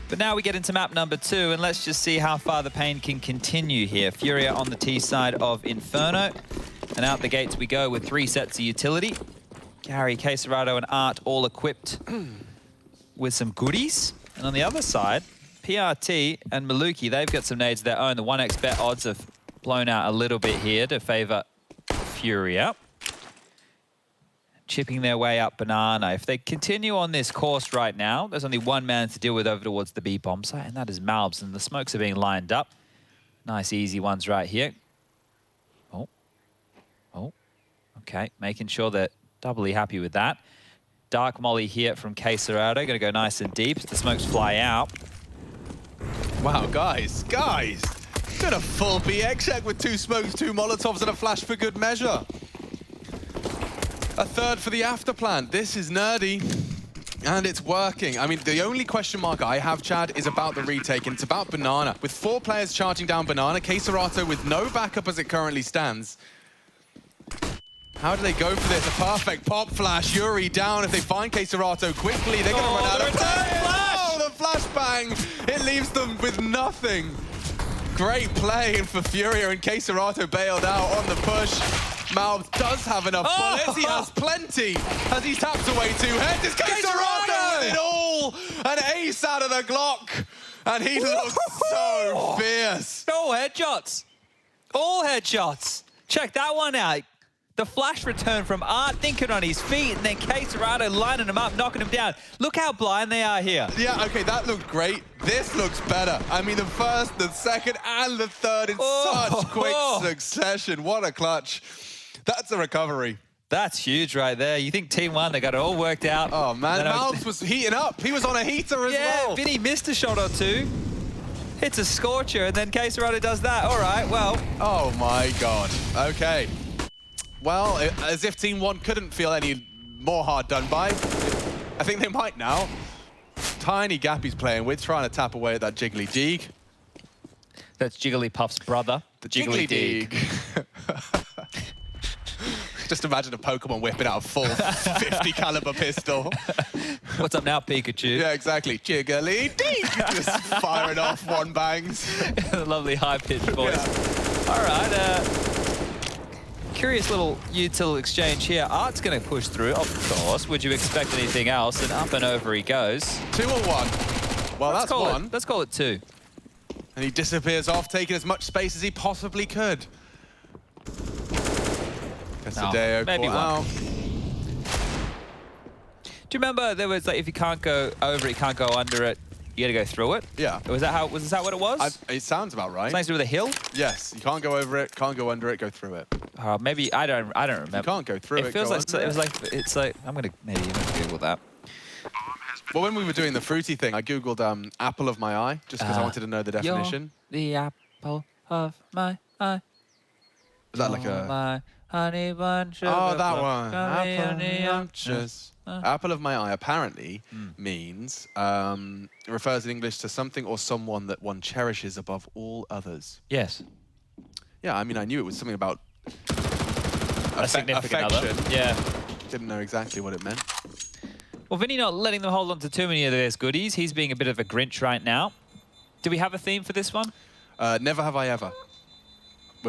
But now we get into map number 2, and let's just see how far the pain can continue here. FURIA on the T side of Inferno. And out the gates we go with 3 sets of utility. Gary, Queserado, and Art all equipped with some goodies. And on the other side, PRT and Maluki, they've got some nades of their own. The 1x bet odds have blown out a little bit here to favor FURIA. Chipping their way up Banana. If they continue on this course right now, there's only one man to deal with over towards the B bomb site, and that is Malbs, and the smokes are being lined up. Nice, easy ones right here. Oh, okay, making sure they're doubly happy with that. Dark Molly here from Queserado, gonna go nice and deep. The smokes fly out. Wow, guys, got a full BX check with 2 smokes, 2 Molotovs, and a flash for good measure. A third for the after plan. This is nerdy, and it's working. I mean, the only question mark I have, Chad, is about the retake, and it's about Banana. With 4 players charging down Banana, Queserado with no backup as it currently stands. How do they go for this? A perfect pop flash. Yuri down. If they find Queserado quickly, they're going to run out of time. Oh, the flashbang. It leaves them with nothing. Great play for FURIA, and Queserado bailed out on the push. Malbs does have enough bullets. He has plenty as he taps away 2 heads. It's Queserado with it all. An ace out of the Glock. And he looks so fierce. All headshots. All headshots. Check that one out. The flash return from Art, thinking on his feet, and then Queserado lining him up, knocking him down. Look how blind they are here. Yeah, okay, that looked great. This looks better. I mean, the first, the second, and the third in such quick succession. What a clutch. That's a recovery. That's huge right there. You think TeamOne, they got it all worked out. Oh, man, Malbs was heating up. He was on a heater as well. Yeah, Vinny missed a shot or 2. Hits a scorcher, and then Queserado does that. All right, well. Oh, my God. Okay. Well, as if TeamOne couldn't feel any more hard done by. I think they might now. Tiny gap he's playing with, trying to tap away at that Jiggly Deeg. That's Jigglypuff's brother. The Jiggly Deeg. Just imagine a Pokemon whipping out a full 50 caliber pistol. What's up now, Pikachu? Yeah, exactly. Jiggly Deeg. Just firing off 1 bangs. Lovely high-pitched voice. Yeah. All right. Curious little util exchange here. Art's going to push through, of course. Would you expect anything else? And up and over he goes. 2 or 1? Well, that's 1. Let's call it 2. And he disappears off, taking as much space as he possibly could. No, maybe 1. Do you remember there was like, if you can't go over it, you can't go under it, you got to go through it? Yeah. Was that what it was? It sounds about right. Something to do with a hill? Yes. You can't go over it, can't go under it, go through it. Maybe I don't remember. You can't go through it. It feels like it's like I'm gonna maybe even Google that. Well, when we were doing the fruity thing, I googled apple of my eye just because I wanted to know the definition. The apple of my eye. Is that like a? My honey bun, sugar Oh, that plum, one. Apple of my eye apparently means refers in English to something or someone that one cherishes above all others. Yes. Yeah, I mean, I knew it was something about a significant affection. other. Yeah. Didn't know exactly what it meant. Well, Vinny not letting them hold on to too many of those goodies. He's being a bit of a Grinch right now. Do we have a theme for this one? Never Have I Ever.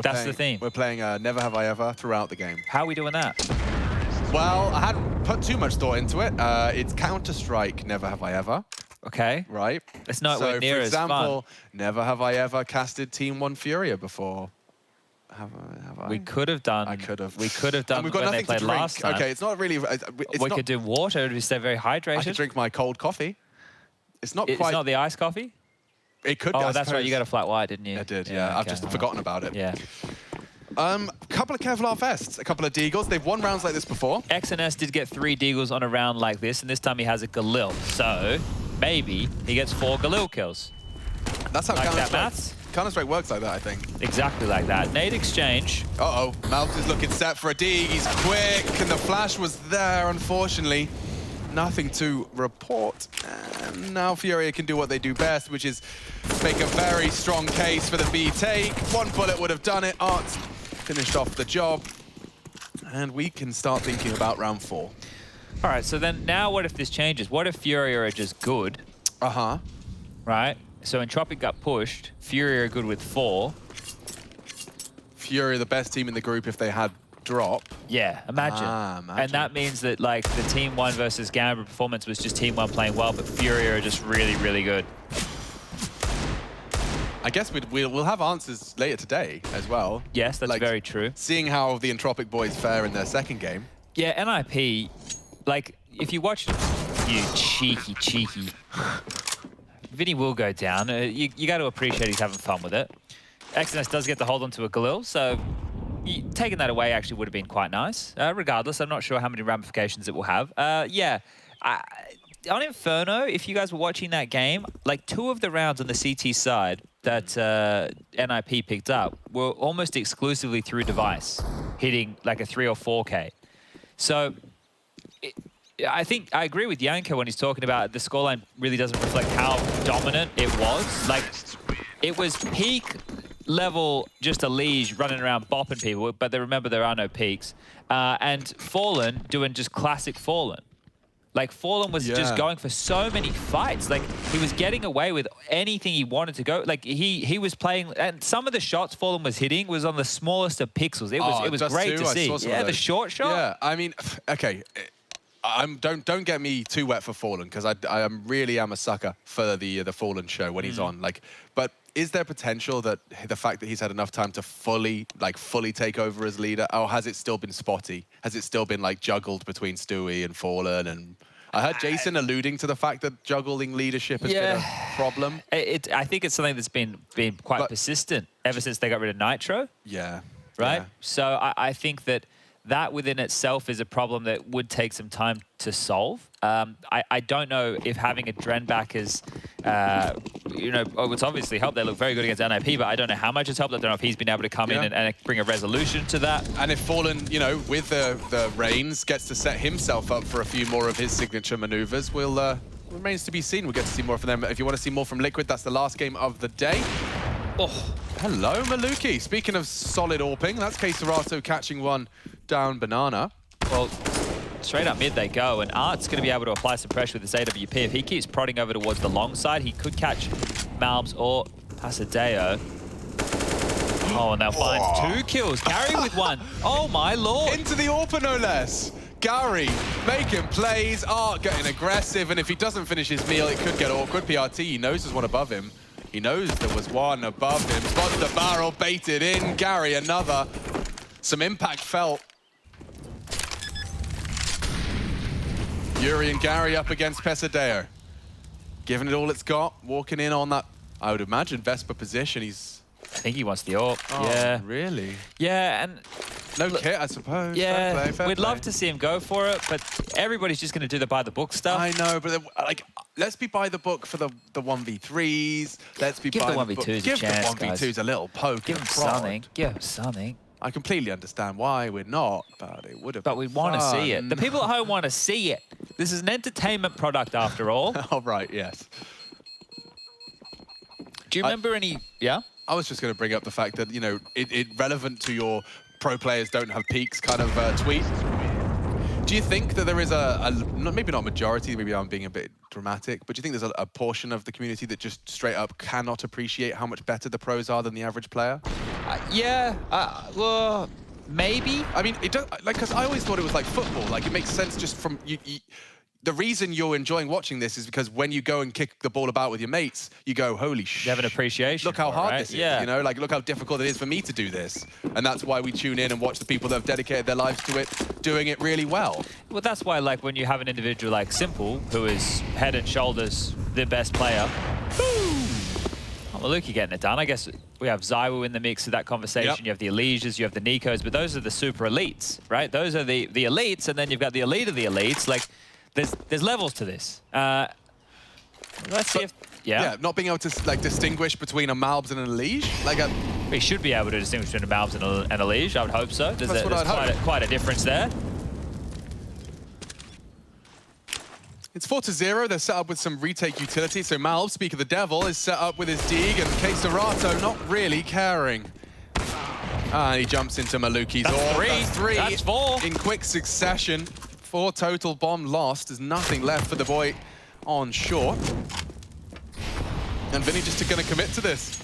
That's the theme. We're playing Never Have I Ever throughout the game. How are we doing that? Well, I hadn't put too much thought into it. It's Counter-Strike Never Have I Ever. Okay. Right? It's not near as fun. For example, never have I ever casted TeamOne FURIA before. Have I? We could have done. I could have. We could have done and we've got when they nothing played to drink. last time. Okay, it's not really. We could do water to stay very hydrated. I could drink my cold coffee. It's not quite. It's not the iced coffee? It could be. Oh, that's right. You got a flat white, didn't you? I did, yeah. Okay. I've just forgotten about it. Yeah. A couple of Kevlar vests, a couple of Deagles. They've won rounds like this before. XNS did get 3 Deagles on a round like this, and this time he has a Galil. So maybe he gets 4 Galil kills. That's how Counter-Strike works like that, I think. Exactly like that. Nade exchange. Uh-oh. Malbs is looking set for a Deeg. He's quick, and the flash was there, unfortunately. Nothing to report. And now FURIA can do what they do best, which is make a very strong case for the B take. 1 bullet would have done it. Art's finished off the job. And we can start thinking about round 4. All right, so then now what if this changes? What if FURIA are just good? Uh-huh. right? So Entropic got pushed. FURIA are good with 4. FURIA the best team in the group if they had drop. Yeah, imagine. And that means that like the TeamOne versus Gambler performance was just TeamOne playing well, but FURIA are just really, really good. I guess we'll have answers later today as well. Yes, that's like, very true. Seeing how the Entropic boys fare in their second game. Yeah, NIP, like, if you watch... You cheeky. Vinny will go down. You got to appreciate he's having fun with it. XNS does get to hold onto a Galil, so taking that away actually would have been quite nice. Regardless, I'm not sure how many ramifications it will have. Yeah, on Inferno, if you guys were watching that game, like 2 of the rounds on the CT side that NIP picked up were almost exclusively through device, hitting like a 3 or 4K. So I think I agree with Yanko when he's talking about the scoreline really doesn't reflect how dominant it was. Like, it was peak level, just a Liege running around bopping people, but remember there are no peaks. And Fallen doing just classic Fallen. Like, Fallen was just going for so many fights. Like, he was getting away with anything he wanted to go. Like, he was playing, and some of the shots Fallen was hitting was on the smallest of pixels. It was great to see. Yeah, the short shot. Yeah, I mean, okay. Don't get me too wet for Fallen, because I really am a sucker for the Fallen show when he's on. Like, but is there potential that the fact that he's had enough time to fully take over as leader, or has it still been spotty? Has it still been like juggled between Stewie and Fallen? And I heard Jason alluding to the fact that juggling leadership has been a problem. I think it's something that's been quite persistent ever since they got rid of Nitro. Yeah. Right. Yeah. So I think that within itself is a problem that would take some time to solve. I don't know if having a Dren back is, it's obviously helped. They look very good against NIP, but I don't know how much it's helped. I don't know if he's been able to come in and bring a resolution to that. And if Fallen, with the reins, gets to set himself up for a few more of his signature maneuvers, remains to be seen. We'll get to see more from them. If you want to see more from Liquid, that's the last game of the day. Oh, hello, Maluki. Speaking of solid AWPing, that's K-Serato catching one down Banana. Well, straight up mid they go, and Art's going to be able to apply some pressure with his AWP. If he keeps prodding over towards the long side, he could catch Malbs or Pasadeo. Oh, and they'll find 2 kills. Gary with 1. Oh, my lord. Into the AWPer, no less. Gary making plays, Art getting aggressive, and if he doesn't finish his meal, it could get awkward. PRT, he knows there's one above him. He knows there was one above him. Spots the barrel, baited in. Gary, another. Some impact felt. Yuri and Gary up against Pesadeo. Giving it all it's got, walking in on that, I would imagine, Vesper position. I think he wants the AWP. Oh, yeah. Really? Yeah, and... No kit, I suppose. Yeah, fair we'd play. love to see him go for it, but everybody's just going to do the by-the-book stuff. I know, but like, let's be by the book for the 1v3s. Let's be by the book. Give the 1v2s a little poke. Give them something. Give them something. I completely understand why we're not, but it would have been But we want to see it. The people at home want to see it. This is an entertainment product after all. Oh, right, yes. Do you remember any... Yeah? I was just going to bring up the fact that, it relevant to your pro players don't have peaks kind of tweet. Do you think that there is maybe not a majority, maybe I'm being a bit dramatic, but do you think there's a portion of the community that just straight up cannot appreciate how much better the pros are than the average player? Well, maybe. I mean, it does, like, because I always thought it was like football. Like, it makes sense just from the reason you're enjoying watching this is because when you go and kick the ball about with your mates, you go, holy shit. You have an appreciation. Look how hard this is, yeah. Like, look how difficult it is for me to do this. And that's why we tune in and watch the people that have dedicated their lives to it, doing it really well. Well, that's why, like, when you have an individual like Simple, who is head and shoulders the best player, Maluki getting it done. I guess we have Zywoo in the mix of that conversation. Yep. You have the Elisias, you have the Nikos, but those are the super elites, right? Those are the elites, and then you've got the elite of the elites. Like, there's levels to this. Let's see if... Yeah, not being able to, like, distinguish between a Malbs and an Elige? Like we should be able to distinguish between a Malbs and a Elige, I would hope so. There's quite a difference there. It's 4-0. They're set up with some retake utility. So Malbs, speak of the devil, is set up with his Deeg, and K-Serato not really caring. And he jumps into Maluki's AWP. That's 3. That's 4. In quick succession. 4 total bomb lost. There's nothing left for the boy on short. And Vinny just going to commit to this.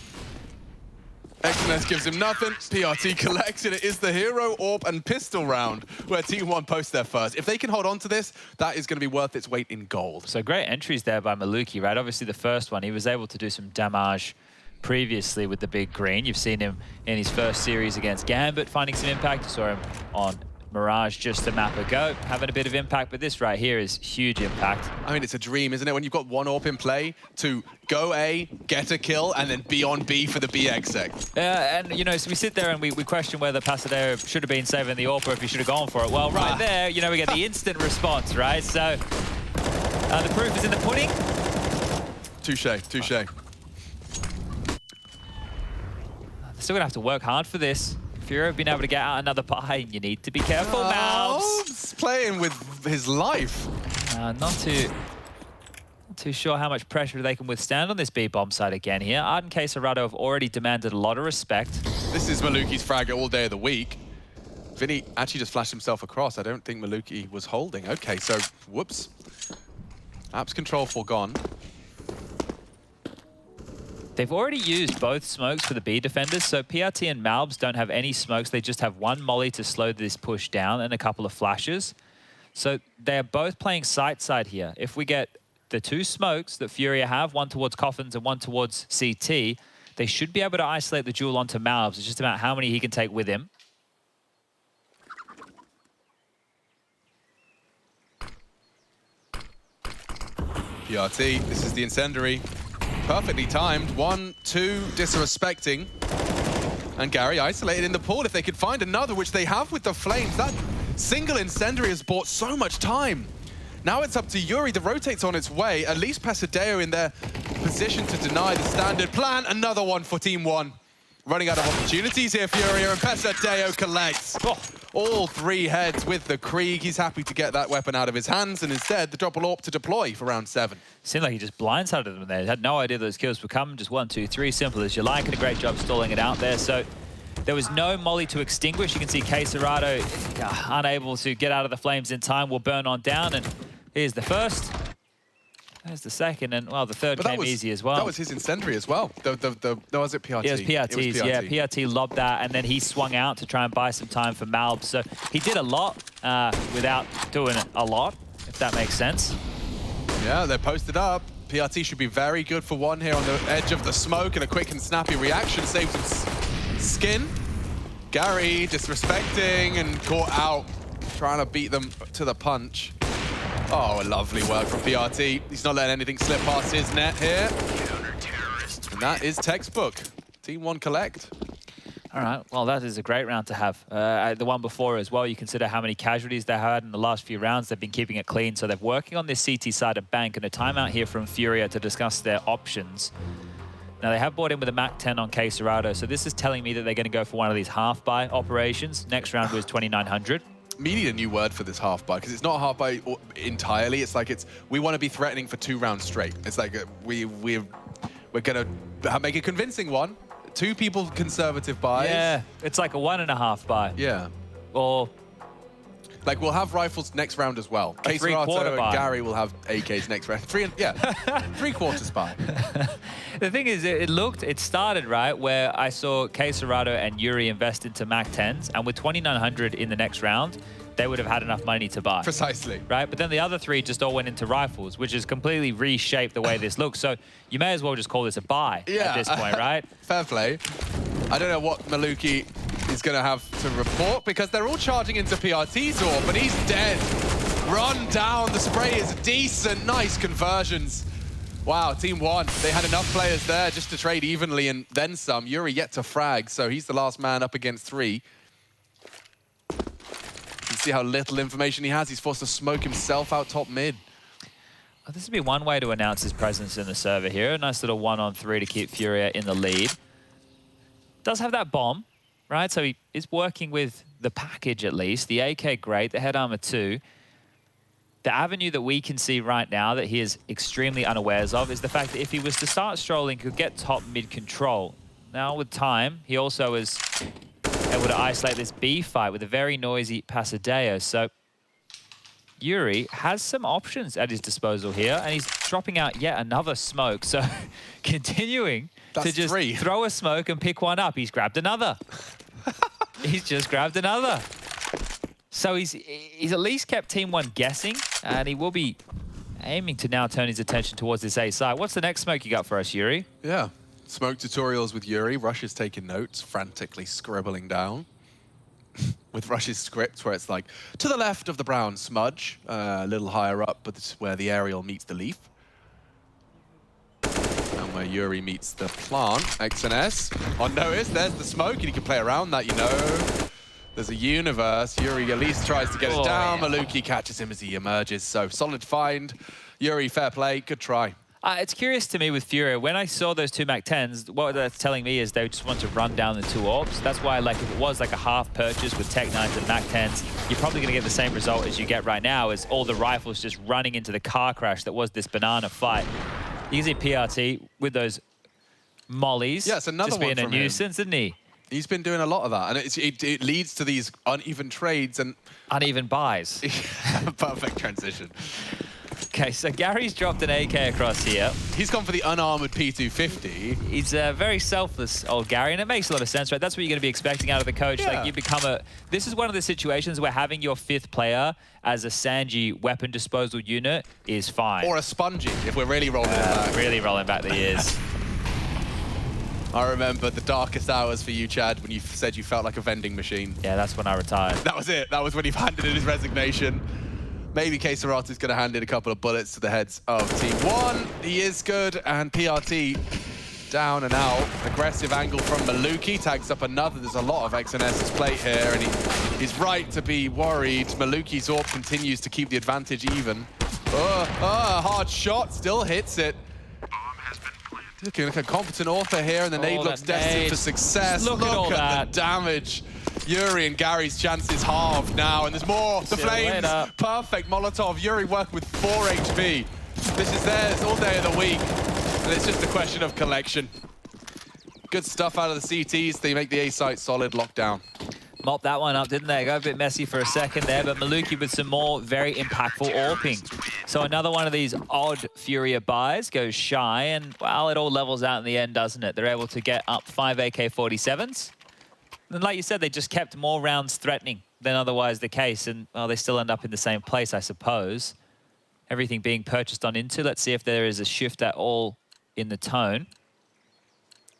XNS gives him nothing. PRT collects it. It is the hero, orb, and pistol round where TeamOne post their first. If they can hold on to this, that is going to be worth its weight in gold. So great entries there by Maluki, right? Obviously the first one, he was able to do some damage previously with the big green. You've seen him in his first series against Gambit finding some impact. You saw him on Mirage just a map ago, having a bit of impact, but this right here is huge impact. I mean, it's a dream, isn't it? When you've got one AWP in play to go A, get a kill, and then be on B for the BX. And, you know, so we sit there and we question whether Pasadeo should have been saving the AWP or if he should have gone for it. Well, right there, you know, we get the instant response, right? So, the proof is in the pudding. Touche, touche. They're still going to have to work hard for this. FURIA have been able to get out another buy. You need to be careful, Malbs. Playing with his life. Not too sure how much pressure they can withstand on this B-bomb side again here. Ard and Quesarado have already demanded a lot of respect. This is Maluki's frag all day of the week. Vinny actually just flashed himself across. I don't think Maluki was holding. Okay, so, whoops. Apps control foregone. They've already used both smokes for the B defenders, so PRT and Malbs don't have any smokes. They just have one molly to slow this push down and a couple of flashes. So they're both playing side here. If we get the two smokes that FURIA have, one towards Coffins and one towards CT, they should be able to isolate the duel onto Malbs. It's just about how many he can take with him. PRT, this is the incendiary. Perfectly timed. 1, 2, disrespecting. And Gary isolated in the pool. If they could find another, which they have with the flames, that single incendiary has bought so much time. Now it's up to Yuri. The rotate's on its way. At least Pasadeo in their position to deny the standard plan. Another one for TeamOne. Running out of opportunities here, FURIA, and Pasadeo collects. All three heads with the Krieg. He's happy to get that weapon out of his hands, and instead the double AWP to deploy for round 7. Seemed like he just blindsided them there. He had no idea those kills would come. Just 1, 2, 3, simple as you like, and a great job stalling it out there. So there was no molly to extinguish. You can see Quesarado unable to get out of the flames in time, will burn on down, and here's the first. There's the second, and well, the third came easy as well. That was his incendiary as well. No, was it PRT? Yeah, it was PRT's. Yeah, PRT lobbed that, and then he swung out to try and buy some time for Malbs. So he did a lot without doing a lot, if that makes sense. Yeah, they're posted up. PRT should be very good for one here on the edge of the smoke, and a quick and snappy reaction saves him skin. Gary disrespecting and caught out, trying to beat them to the punch. Oh, lovely work from PRT. He's not letting anything slip past his net here. And that is textbook. TeamOne collect. All right, well, that is a great round to have. The one before as well, you consider how many casualties they had in the last few rounds. They've been keeping it clean, so they're working on this CT side of Bank, and a timeout here from FURIA to discuss their options. Now, they have bought in with a MAC-10 on Quesarado, so this is telling me that they're going to go for one of these half-buy operations. Next round was 2,900. We need a new word for this half-buy, because it's not a half-buy entirely. It's like we want to be threatening for 2 rounds straight. It's like we're going to make a convincing one. 2 people conservative buys. Yeah, it's like a 1.5 buy. Yeah. Or like we'll have rifles next round as well. Quesarado and Gary will have AKs next round. 3/4 buy. The thing is, it started right where I saw Quesarado and Yuri invest into MAC-10s, and with 2,900 in the next round, they would have had enough money to buy. Precisely. Right, but then the other 3 just all went into rifles, which has completely reshaped the way this looks. So you may as well just call this a buy at this point, right? Fair play. I don't know what Maluki is going to have to report, because they're all charging into PRT's AWP, but he's dead. Run down. The spray is decent. Nice conversions. Wow, TeamOne, they had enough players there just to trade evenly and then some. Yuri yet to frag, so he's the last man up against 3. You can see how little information he has. He's forced to smoke himself out top mid. Well, this would be one way to announce his presence in the server here. A nice little 1-on-3 to keep FURIA in the lead. Does have that bomb, right? So he is working with the package at least. The AK, great. The head armor too. The avenue that we can see right now that he is extremely unawares of is the fact that if he was to start strolling, he could get top mid control. Now with time, he also is able to isolate this B fight with a very noisy Pasadeo. So Yuri has some options at his disposal here, and he's dropping out yet another smoke. So continuing to just throw a smoke and pick one up. He's grabbed another. He's just grabbed another. So he's at least kept TeamOne guessing, and he will be aiming to now turn his attention towards this A side. What's the next smoke you got for us, Yuri? Yeah, smoke tutorials with Yuri. Rush is taking notes, frantically scribbling down. With Rush's script, where it's like, to the left of the brown smudge, a little higher up, but this is where the aerial meets the leaf. And where Yuri meets the plant, XNS. On notice, there's the smoke, and he can play around that, you know. There's a universe. Yuri at least tries to get it down. Yeah. Maluki catches him as he emerges. So solid find. Yuri, fair play, good try. It's curious to me with FURIA, when I saw those two MAC-10s, what that's telling me is they just want to run down the two AWPs. That's why, like, if it was like a half purchase with Tech-9s and MAC-10s, you're probably going to get the same result as you get right now, as all the rifles just running into the car crash that was this banana fight. You can see PRT with those mollies. Yeah, it's another just one being a nuisance, isn't he? He's been doing a lot of that, and it leads to these uneven trades and... uneven buys. Perfect transition. Okay, so Gary's dropped an AK across here. He's gone for the unarmored P250. He's very selfless, old Gary, and it makes a lot of sense, right? That's what you're going to be expecting out of the coach. Yeah. Like, you become a... This is one of the situations where having your fifth player as a Sanji weapon disposal unit is fine. Or a Spongy, if we're really rolling it back. Really rolling back the years. I remember the darkest hours for you, Chad, when you said you felt like a vending machine. Yeah, that's when I retired. That was it. That was when he handed in his resignation. Maybe KSRATA's going to hand in a couple of bullets to the heads of TeamOne. He is good, and PRT down and out. Aggressive angle from Maluki, tags up another. There's a lot of XNS's plate here, and he's right to be worried. Maluki's AWP continues to keep the advantage even. Hard shot, still hits it. Looking like a competent author here, and the nade looks destined for success. Look at the damage. Yuri and Gary's chances halved now, and there's more. The flames, perfect Molotov. Yuri working with 4 HP. This is theirs all day of the week, and it's just a question of collection. Good stuff out of the CTs. They make the A site solid lockdown. Mopped that one up, didn't they? Got a bit messy for a second there, but Maluki with some more very impactful AWPing. So another one of these odd FURIA buys goes shy, and, well, it all levels out in the end, doesn't it? They're able to get up 5 AK-47s. And like you said, they just kept more rounds threatening than otherwise the case, and, well, they still end up in the same place, I suppose. Everything being purchased on into. Let's see if there is a shift at all in the tone.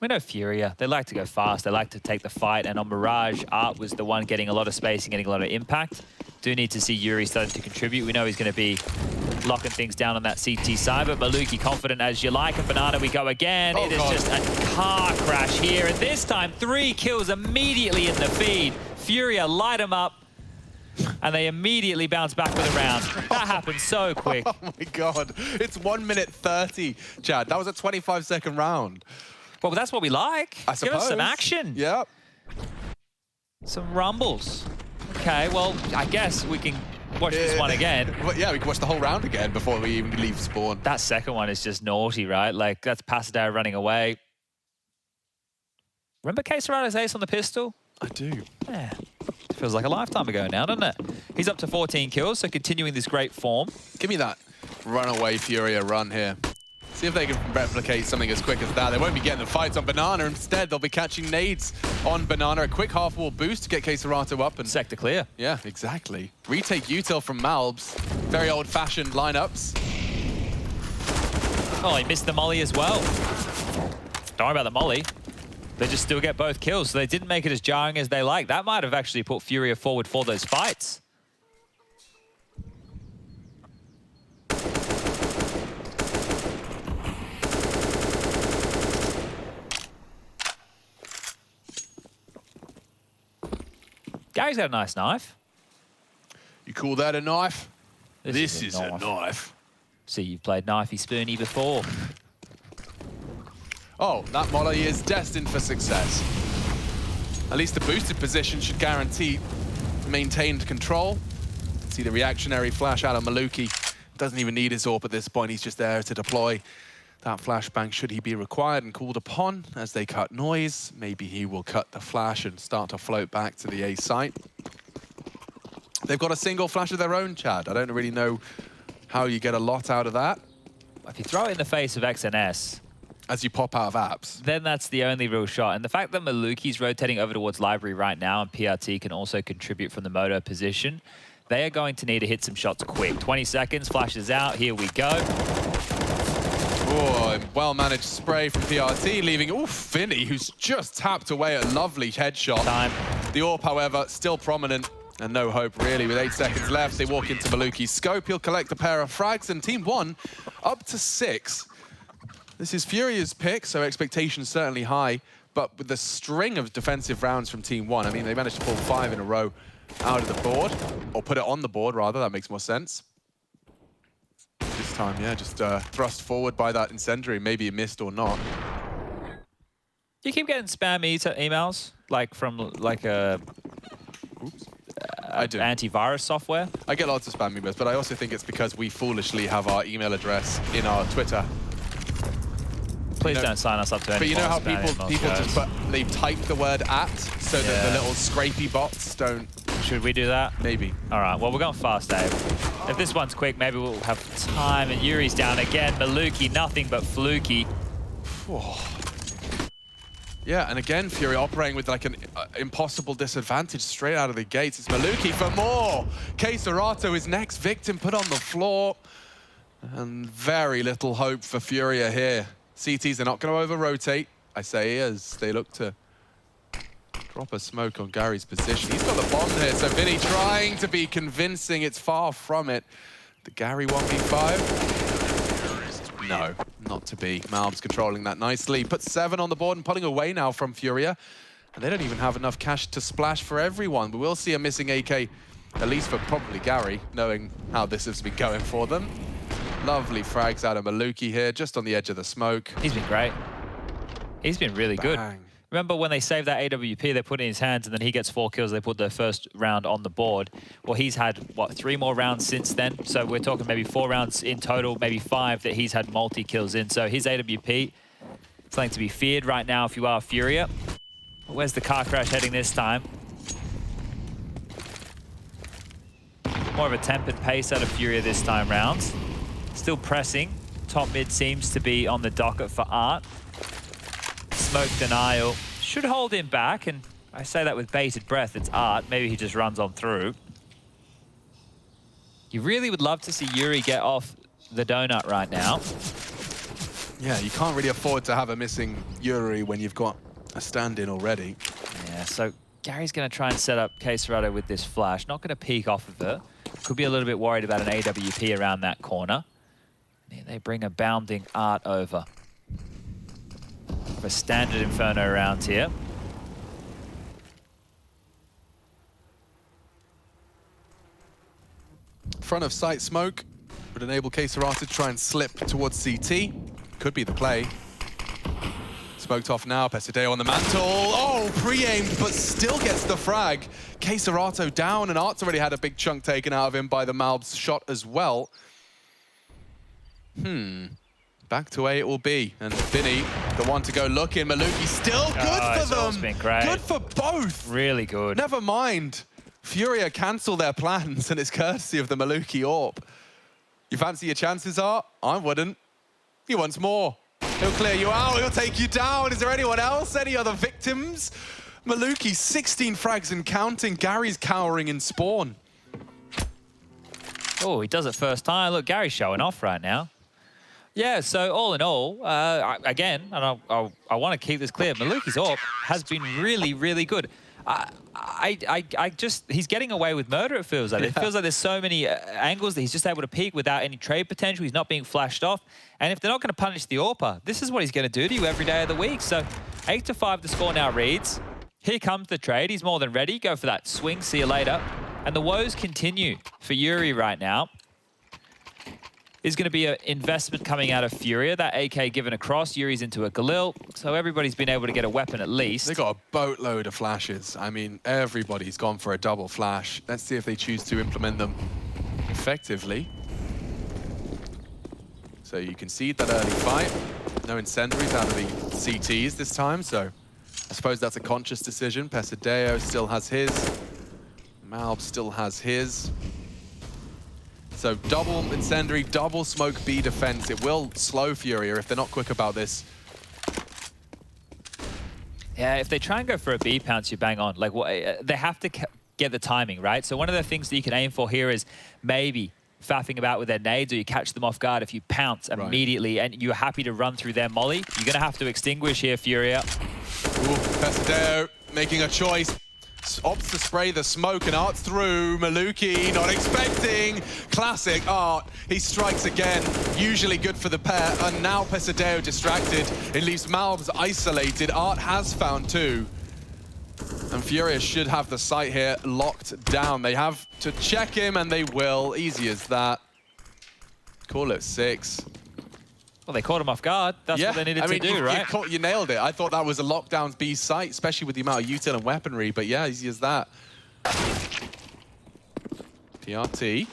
We know FURIA, they like to go fast, they like to take the fight, and on Mirage, Art was the one getting a lot of space and getting a lot of impact. Do need to see Yuri starting to contribute. We know he's going to be locking things down on that CT side, but Maluki confident as you like, and Banana we go again. It is just a car crash here, and this time 3 kills immediately in the feed. FURIA light him up, and they immediately bounce back with a round. That happened so quick. Oh my God, it's 1 minute 30, Chad. That was a 25-second round. Well, that's what we like. I suppose. Give us some action. Yep. Some rumbles. Okay, well, I guess we can watch this one again. Well, yeah, we can watch the whole round again before we even leave spawn. That second one is just naughty, right? Like, that's Pasadena running away. Remember KSRATA's ace on the pistol? I do. Yeah. Feels like a lifetime ago now, doesn't it? He's up to 14 kills, so continuing this great form. Give me that runaway FURIA run here. See if they can replicate something as quick as that. They won't be getting the fights on Banana. Instead, they'll be catching nades on Banana. A quick half-wall boost to get KSRATA up. And sector clear. Yeah, exactly. Retake util from Malbs. Very old-fashioned lineups. Oh, he missed the molly as well. Don't worry about the molly. They just still get both kills, so they didn't make it as jarring as they like. That might have actually put FURIA forward for those fights. Gary's got a nice knife. You call that a knife? This is a knife. See, you've played Knifey Spoony before. Oh, that molly is destined for success. At least the boosted position should guarantee maintained control. See the reactionary flash out of Maluki. Doesn't even need his AWP at this point. He's just there to deploy that flashbang should he be required and called upon. As they cut noise, maybe he will cut the flash and start to float back to the A site. They've got a single flash of their own, Chad. I don't really know how you get a lot out of that. If you throw it in the face of XNS, as you pop out of apps, then that's the only real shot. And the fact that Maluki's rotating over towards Library right now and PRT can also contribute from the moto position, they are going to need to hit some shots quick. 20 seconds, flashes out, here we go. Oh, well-managed spray from PRT, leaving, Vinny, who's just tapped away a lovely headshot. Time. The AWP, however, still prominent, and no hope, really. With 8 seconds left, they walk into Maluki's scope. He'll collect a pair of frags, and TeamOne up to 6. This is FURIA's pick, so expectations certainly high, but with the string of defensive rounds from TeamOne, I mean, they managed to pull 5 in a row out of the board, or put it on the board, rather. That makes more sense. This time, yeah, just thrust forward by that incendiary. Maybe he missed or not. You keep getting spam emails, like from like a I do. Antivirus software? I get lots of spam emails, but I also think it's because we foolishly have our email address in our Twitter. Please don't sign us up to any. But you know how spam people just they type the word at so that the little scrapey bots don't. Should we do that? Maybe. All right, well, we're going fast, Dave. If this one's quick, maybe we'll have time. And Yuri's down again. Maluki, nothing but fluky. Yeah, and again, FURIA operating with like an impossible disadvantage straight out of the gates. It's Maluki for more. Serato is next victim put on the floor. And very little hope for FURIA here. CTs are not going to over-rotate, I say, as they look to drop a smoke on Gary's position. He's got the bomb here, so Vinny trying to be convincing. It's far from it. The Gary 1v5. No, not to be. Malb's controlling that nicely. Puts 7 on the board and pulling away now from FURIA. And they don't even have enough cash to splash for everyone. But we'll see a missing AK, at least for probably Gary, knowing how this has been going for them. Lovely frags out of Maluki here, just on the edge of the smoke. He's been great. He's been really good. Remember when they saved that AWP, they put it in his hands, and then he gets 4 kills, they put their first round on the board. Well, he's had, what, 3 more rounds since then? So we're talking maybe 4 rounds in total, maybe 5 that he's had multi-kills in. So his AWP, something to be feared right now if you are FURIA. Where's the car crash heading this time? More of a tempered pace out of FURIA this time round. Still pressing. Top mid seems to be on the docket for Art. Smoke denial should hold him back, and I say that with bated breath. It's Art. Maybe he just runs on through. You really would love to see Yuri get off the donut right now. Yeah, you can't really afford to have a missing Yuri when you've got a stand-in already. Yeah, so Gary's going to try and set up Serato with this flash. Not going to peek off of it. Could be a little bit worried about an AWP around that corner. They bring a bounding Art over. A standard Inferno around here. Front of sight smoke would enable Serato to try and slip towards CT. Could be the play. Smoked off now, Pesadeo on the mantle. Oh, pre-aimed, but still gets the frag. Serato down, and Art's already had a big chunk taken out of him by the Malb's shot as well. Back to A it will be. And Vinny, the one to go looking. Maluki still good for them. Been great. Good for both. Really good. Never mind. FURIA cancel their plans, and it's courtesy of the Maluki AWP. You fancy your chances, Art? I wouldn't. He wants more. He'll clear you out. He'll take you down. Is there anyone else? Any other victims? Maluki, 16 frags and counting. Gary's cowering in spawn. Oh, he does it first time. Look, Gary's showing off right now. Yeah, so all in all, again, and I want to keep this clear, Maluki's AWP has been really, really good. He's getting away with murder, it feels like. Yeah. It feels like there's so many angles that he's just able to peek without any trade potential. He's not being flashed off. And if they're not going to punish the AWPer, this is what he's going to do to you every day of the week. So 8-5 the score now reads. Here comes the trade. He's more than ready. Go for that swing. See you later. And the woes continue for Yuri right now. Is going to be an investment coming out of FURIA. That AK given across, Yuri's into a Galil, so everybody's been able to get a weapon at least. They got a boatload of flashes. I mean, everybody's gone for a double flash. Let's see if they choose to implement them effectively. So you can see that early fight. No incendiaries out of the CTs this time, so I suppose that's a conscious decision. Pesadeo still has his. Malb still has his. So double incendiary, double smoke B defense. It will slow FURIA if they're not quick about this. Yeah, if they try and go for a B pounce, you bang on. Like, they have to get the timing, right? So one of the things that you can aim for here is maybe faffing about with their nades, or you catch them off guard if you pounce immediately and you're happy to run through their molly. You're going to have to extinguish here, FURIA. Ooh, Pesadeo making a choice. Opts to spray the smoke and Art's through. Maluki not expecting. Classic Art. He strikes again. Usually good for the pair. And now Pesadeo distracted. It leaves Malbs isolated. Art has found two. And FURIA should have the site here locked down. They have to check him, and they will. Easy as that. Call it 6. Well, they caught him off guard. That's what they needed to do, right? You nailed it. I thought that was a lockdown B site, especially with the amount of util and weaponry. But yeah, easy as that. PRT.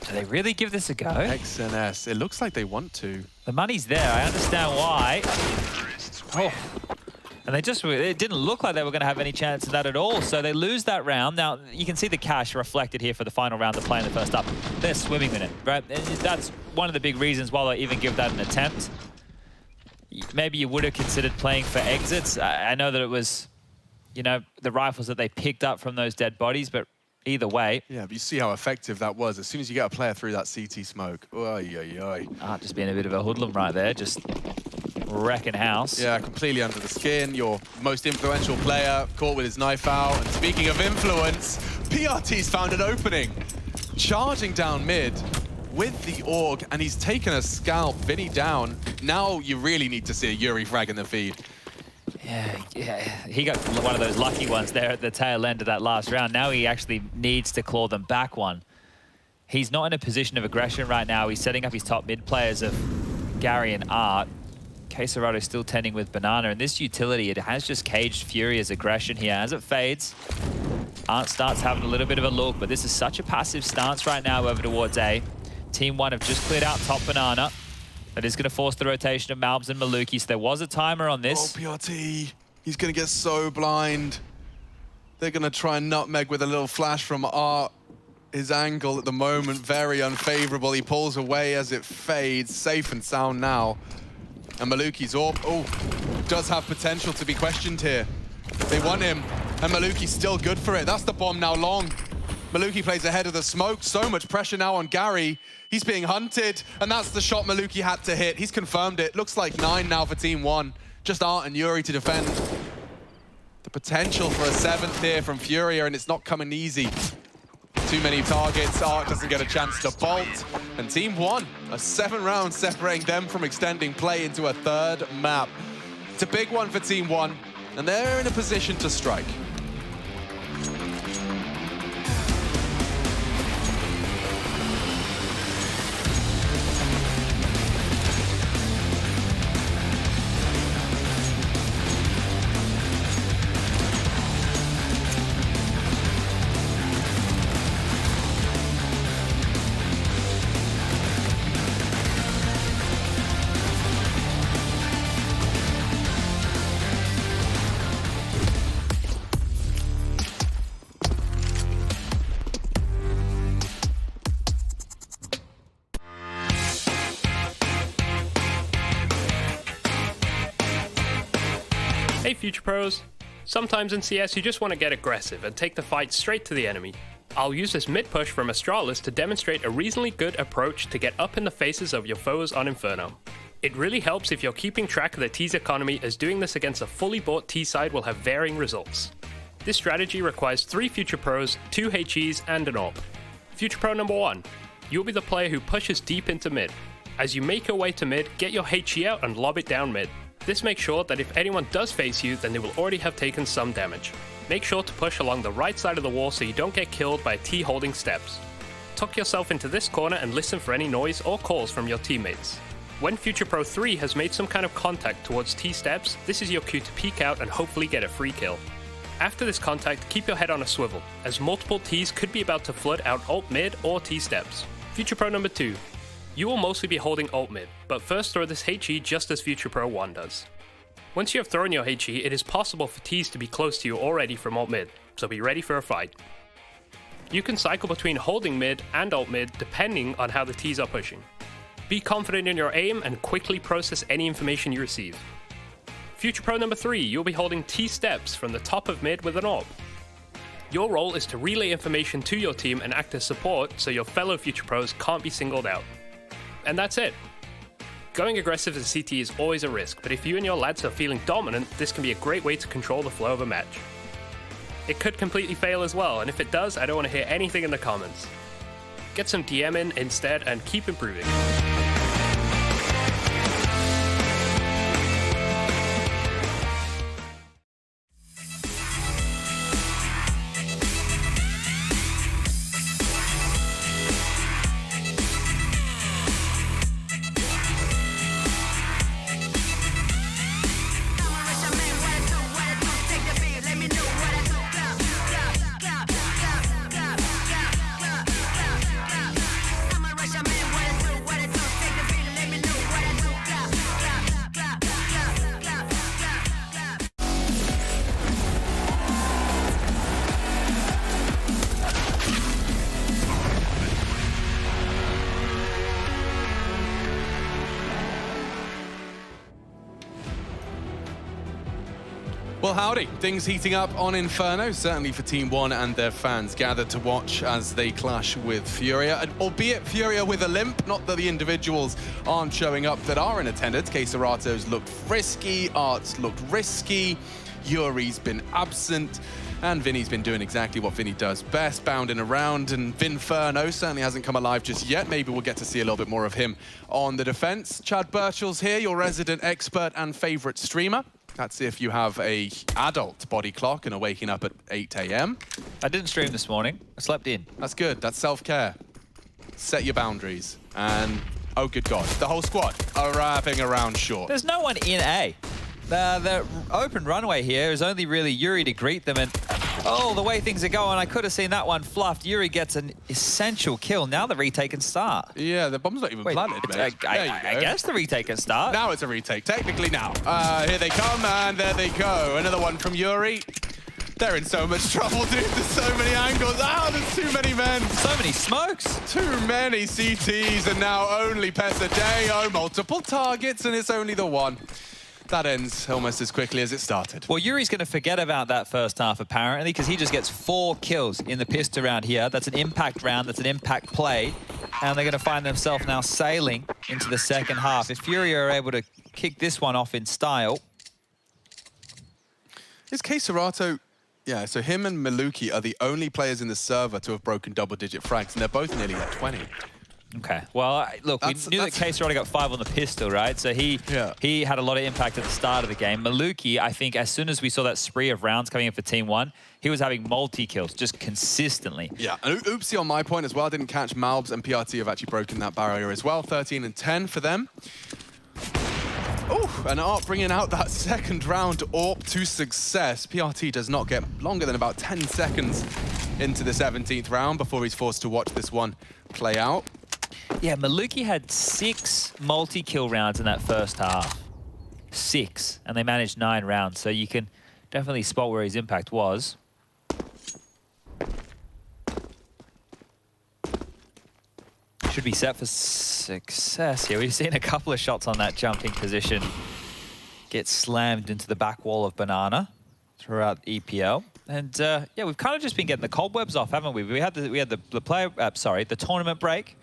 Do they really give this a go? XNS. It looks like they want to. The money's there. I understand why. Oh. And it didn't look like they were going to have any chance of that at all. So they lose that round. Now, you can see the cash reflected here for the final round of playing the first up. They're swimming in it, right? And that's one of the big reasons why they even give that an attempt. Maybe you would have considered playing for exits. I know that it was, you know, the rifles that they picked up from those dead bodies, but either way. Yeah, but you see how effective that was. As soon as you get a player through that CT smoke. Oy, oy, oy. Just being a bit of a hoodlum right there. Just wrecking house. Yeah, completely under the skin. Your most influential player caught with his knife out. And speaking of influence, PRT's found an opening. Charging down mid with the AUG, and he's taken a scalp. Vinny down. Now you really need to see a Yuri frag in the feed. Yeah, he got one of those lucky ones there at the tail end of that last round. Now he actually needs to claw them back one. He's not in a position of aggression right now. He's setting up his top mid players of Gary and Art. Quesarado still tending with Banana, and this utility, it has just caged FURIA's aggression here. As it fades, Art starts having a little bit of a look, but this is such a passive stance right now over towards A. TeamOne have just cleared out top Banana. That is going to force the rotation of Malbs and Maluki, so there was a timer on this. Oh, PRT. He's going to get so blind. They're going to try and nutmeg with a little flash from Art. His angle at the moment, very unfavorable. He pulls away as it fades. Safe and sound now. And Maluki's does have potential to be questioned here. They want him, and Maluki's still good for it. That's the bomb now long. Maluki plays ahead of the smoke. So much pressure now on Gary. He's being hunted, and that's the shot Maluki had to hit. He's confirmed it. Looks like 9 now for TeamOne. Just Art and Yuri to defend. The potential for a 7th here from FURIA, and it's not coming easy. Too many targets. Art doesn't get a chance to bolt. And TeamOne, a 7 round separating them from extending play into a 3rd map. It's a big one for TeamOne, and they're in a position to strike. Hey Future Pros! Sometimes in CS you just want to get aggressive and take the fight straight to the enemy. I'll use this mid push from Astralis to demonstrate a reasonably good approach to get up in the faces of your foes on Inferno. It really helps if you're keeping track of the T's economy, as doing this against a fully bought T side will have varying results. This strategy requires 3 Future Pros, 2 HEs and an AWP. Future Pro number 1. You'll be the player who pushes deep into mid. As you make your way to mid, get your HE out and lob it down mid. This makes sure that if anyone does face you, then they will already have taken some damage. Make sure to push along the right side of the wall so you don't get killed by a T holding steps. Tuck yourself into this corner and listen for any noise or calls from your teammates. When Future Pro 3 has made some kind of contact towards T steps, this is your cue to peek out and hopefully get a free kill. After this contact, keep your head on a swivel, as multiple Ts could be about to flood out ult mid or T steps. Future Pro number 2. You will mostly be holding ult mid, but first throw this HE just as Future Pro 1 does. Once you have thrown your HE, it is possible for Ts to be close to you already from ult mid, so be ready for a fight. You can cycle between holding mid and ult mid depending on how the Ts are pushing. Be confident in your aim and quickly process any information you receive. Future Pro number 3, you'll be holding T steps from the top of mid with an AWP. Your role is to relay information to your team and act as support so your fellow Future Pros can't be singled out. And that's it. Going aggressive as a CT is always a risk, but if you and your lads are feeling dominant, this can be a great way to control the flow of a match. It could completely fail as well, and if it does, I don't want to hear anything in the comments. Get some DM in instead and keep improving. Well, howdy. Things heating up on Inferno, certainly for TeamOne and their fans gathered to watch as they clash with FURIA, and albeit FURIA with a limp, not that the individuals aren't showing up that are in attendance. K-Serato's looked frisky, Art's looked risky, Yuri's been absent, and Vinny's been doing exactly what Vinny does best, bounding around, and Vinferno certainly hasn't come alive just yet. Maybe we'll get to see a little bit more of him on the defense. Chad Birchall's here, your resident expert and favorite streamer. That's if you have a adult body clock and are waking up at 8 AM. I didn't stream this morning. I slept in. That's good. That's self-care. Set your boundaries. And, oh good God, the whole squad are wrapping around short. There's no one in A. The open runway here is only really Yuri to greet them, and oh, the way things are going, I could have seen that one fluffed. Yuri gets an essential kill. Now the retake can start. Yeah, the bomb's not even planted, mate. I guess the retake can start. Now it's a retake, technically now. Here they come, and there they go. Another one from Yuri. They're in so much trouble, dude. There's so many angles. Ah, there's too many men. So many smokes. Too many CTs, and now only Pesadeo. Multiple targets, and it's only the one. That ends almost as quickly as it started. Well, Yuri's going to forget about that first half, apparently, because he just gets 4 kills in the pistol round here. That's an impact round. That's an impact play. And they're going to find themselves now sailing into the second half. If FURIA are able to kick this one off in style. Is K-Serato... Yeah, so him and Maluki are the only players in the server to have broken double-digit frags, and they're both nearly at 20. Okay, well, look, we knew that K-Serrato got 5 on the pistol, right? So he had a lot of impact at the start of the game. Maluki, I think, as soon as we saw that spree of rounds coming in for Team1, he was having multi-kills just consistently. Yeah, and oopsie on my point as well. Didn't catch Malbs and PRT have actually broken that barrier as well. 13 and 10 for them. Oh, and Art bringing out that second round AWP to success. PRT does not get longer than about 10 seconds into the 17th round before he's forced to watch this one play out. Yeah, Maluki had 6 multi-kill rounds in that first half. 6, and they managed 9 rounds, so you can definitely spot where his impact was. Should be set for success here. We've seen a couple of shots on that jumping position get slammed into the back wall of Banana throughout EPL. And yeah, we've kind of just been getting the cobwebs off, haven't we? We had the tournament break.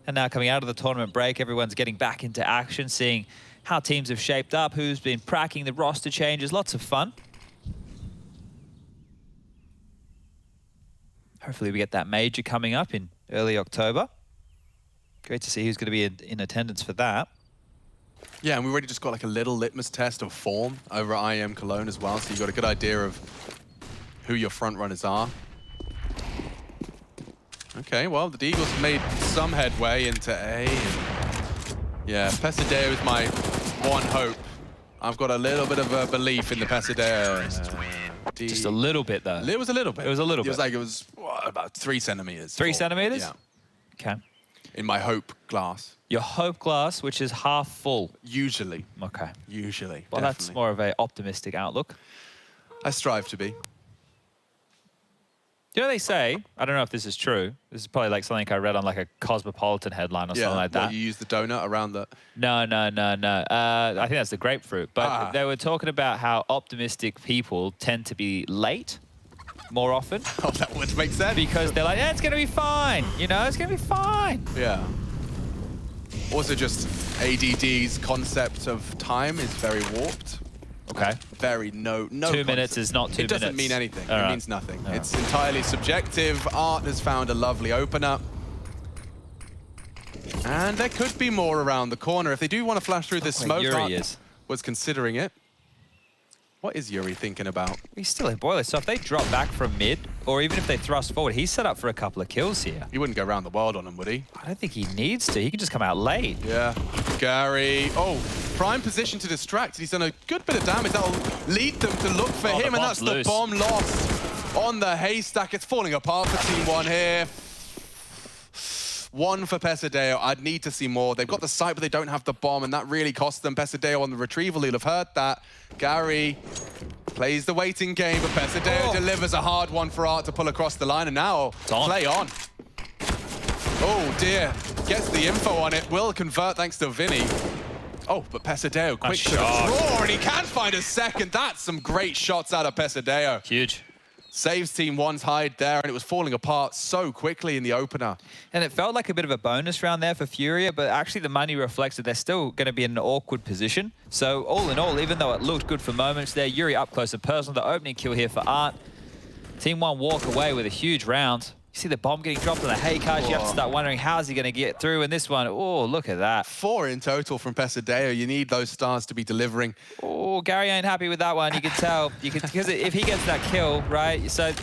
And now coming out of the tournament break, everyone's getting back into action, seeing how teams have shaped up, who's been pracking the roster changes. Lots of fun. Hopefully we get that major coming up in early October. Great to see who's going to be in attendance for that. Yeah, and we already just got like a little litmus test of form over at IEM Cologne as well, so you've got a good idea of who your front runners are. Okay, well, the Eagles have made some headway into A. And yeah, Pesadeo is my one hope. I've got a little bit of a belief in the Pesadeo. Just a little bit, though. It was a little bit. It was a little bit. It was like, it was what, about 3 centimeters. 3 centimeters? Yeah. Okay. In my hope glass. Your hope glass, which is half full. Usually. Okay. Usually. Well, definitely. That's more of an optimistic outlook. I strive to be. You know, they say, I don't know if this is true. This is probably like something I read on like a Cosmopolitan headline or something like that. You use the donut around the... No. I think that's the grapefruit. But they were talking about how optimistic people tend to be late more often. Oh, that would make sense. Because they're like, yeah, it's going to be fine. You know, it's going to be fine. Yeah. Also, just ADD's concept of time is very warped. Okay. Very no 2 concept. Minutes is not 2 minutes. It doesn't mean anything. All it right. means nothing. All it's entirely subjective. Art has found a lovely opener. And there could be more around the corner. If they do want to flash through this smoke, Art was considering it. What is Yuri thinking about? He's still in boiler, so if they drop back from mid, or even if they thrust forward, he's set up for a couple of kills here. He wouldn't go around the world on him, would he? I don't think he needs to. He can just come out late. Yeah. Gary. Oh, prime position to distract. He's done a good bit of damage. That'll lead them to look for him, and that's the bomb lost on the haystack. It's falling apart for TeamOne here. 1 for Pesadeo. I'd need to see more. They've got the site, but they don't have the bomb, and that really cost them. Pesadeo on the retrieval, you'll have heard that. Gary plays the waiting game, but Pesadeo delivers a hard one for Art to pull across the line, and now play on. Oh dear, gets the info on it, will convert thanks to Vinny. Oh, but Pesadeo quick to the draw, and he can find a second. That's some great shots out of Pesadeo. Huge. Saves TeamOne's hide there, and it was falling apart so quickly in the opener. And it felt like a bit of a bonus round there for FURIA, but actually the money reflects that they're still going to be in an awkward position. So all in all, even though it looked good for moments there, Yuri up close and personal, the opening kill here for Art. TeamOne walk away with a huge round. You see the bomb getting dropped on the haycars, you have to start wondering how's he going to get through in this one. Oh, look at that. 4 in total from Pesadeo. You need those stars to be delivering. Oh, Gary ain't happy with that one. You can tell. Because if he gets that kill, right? So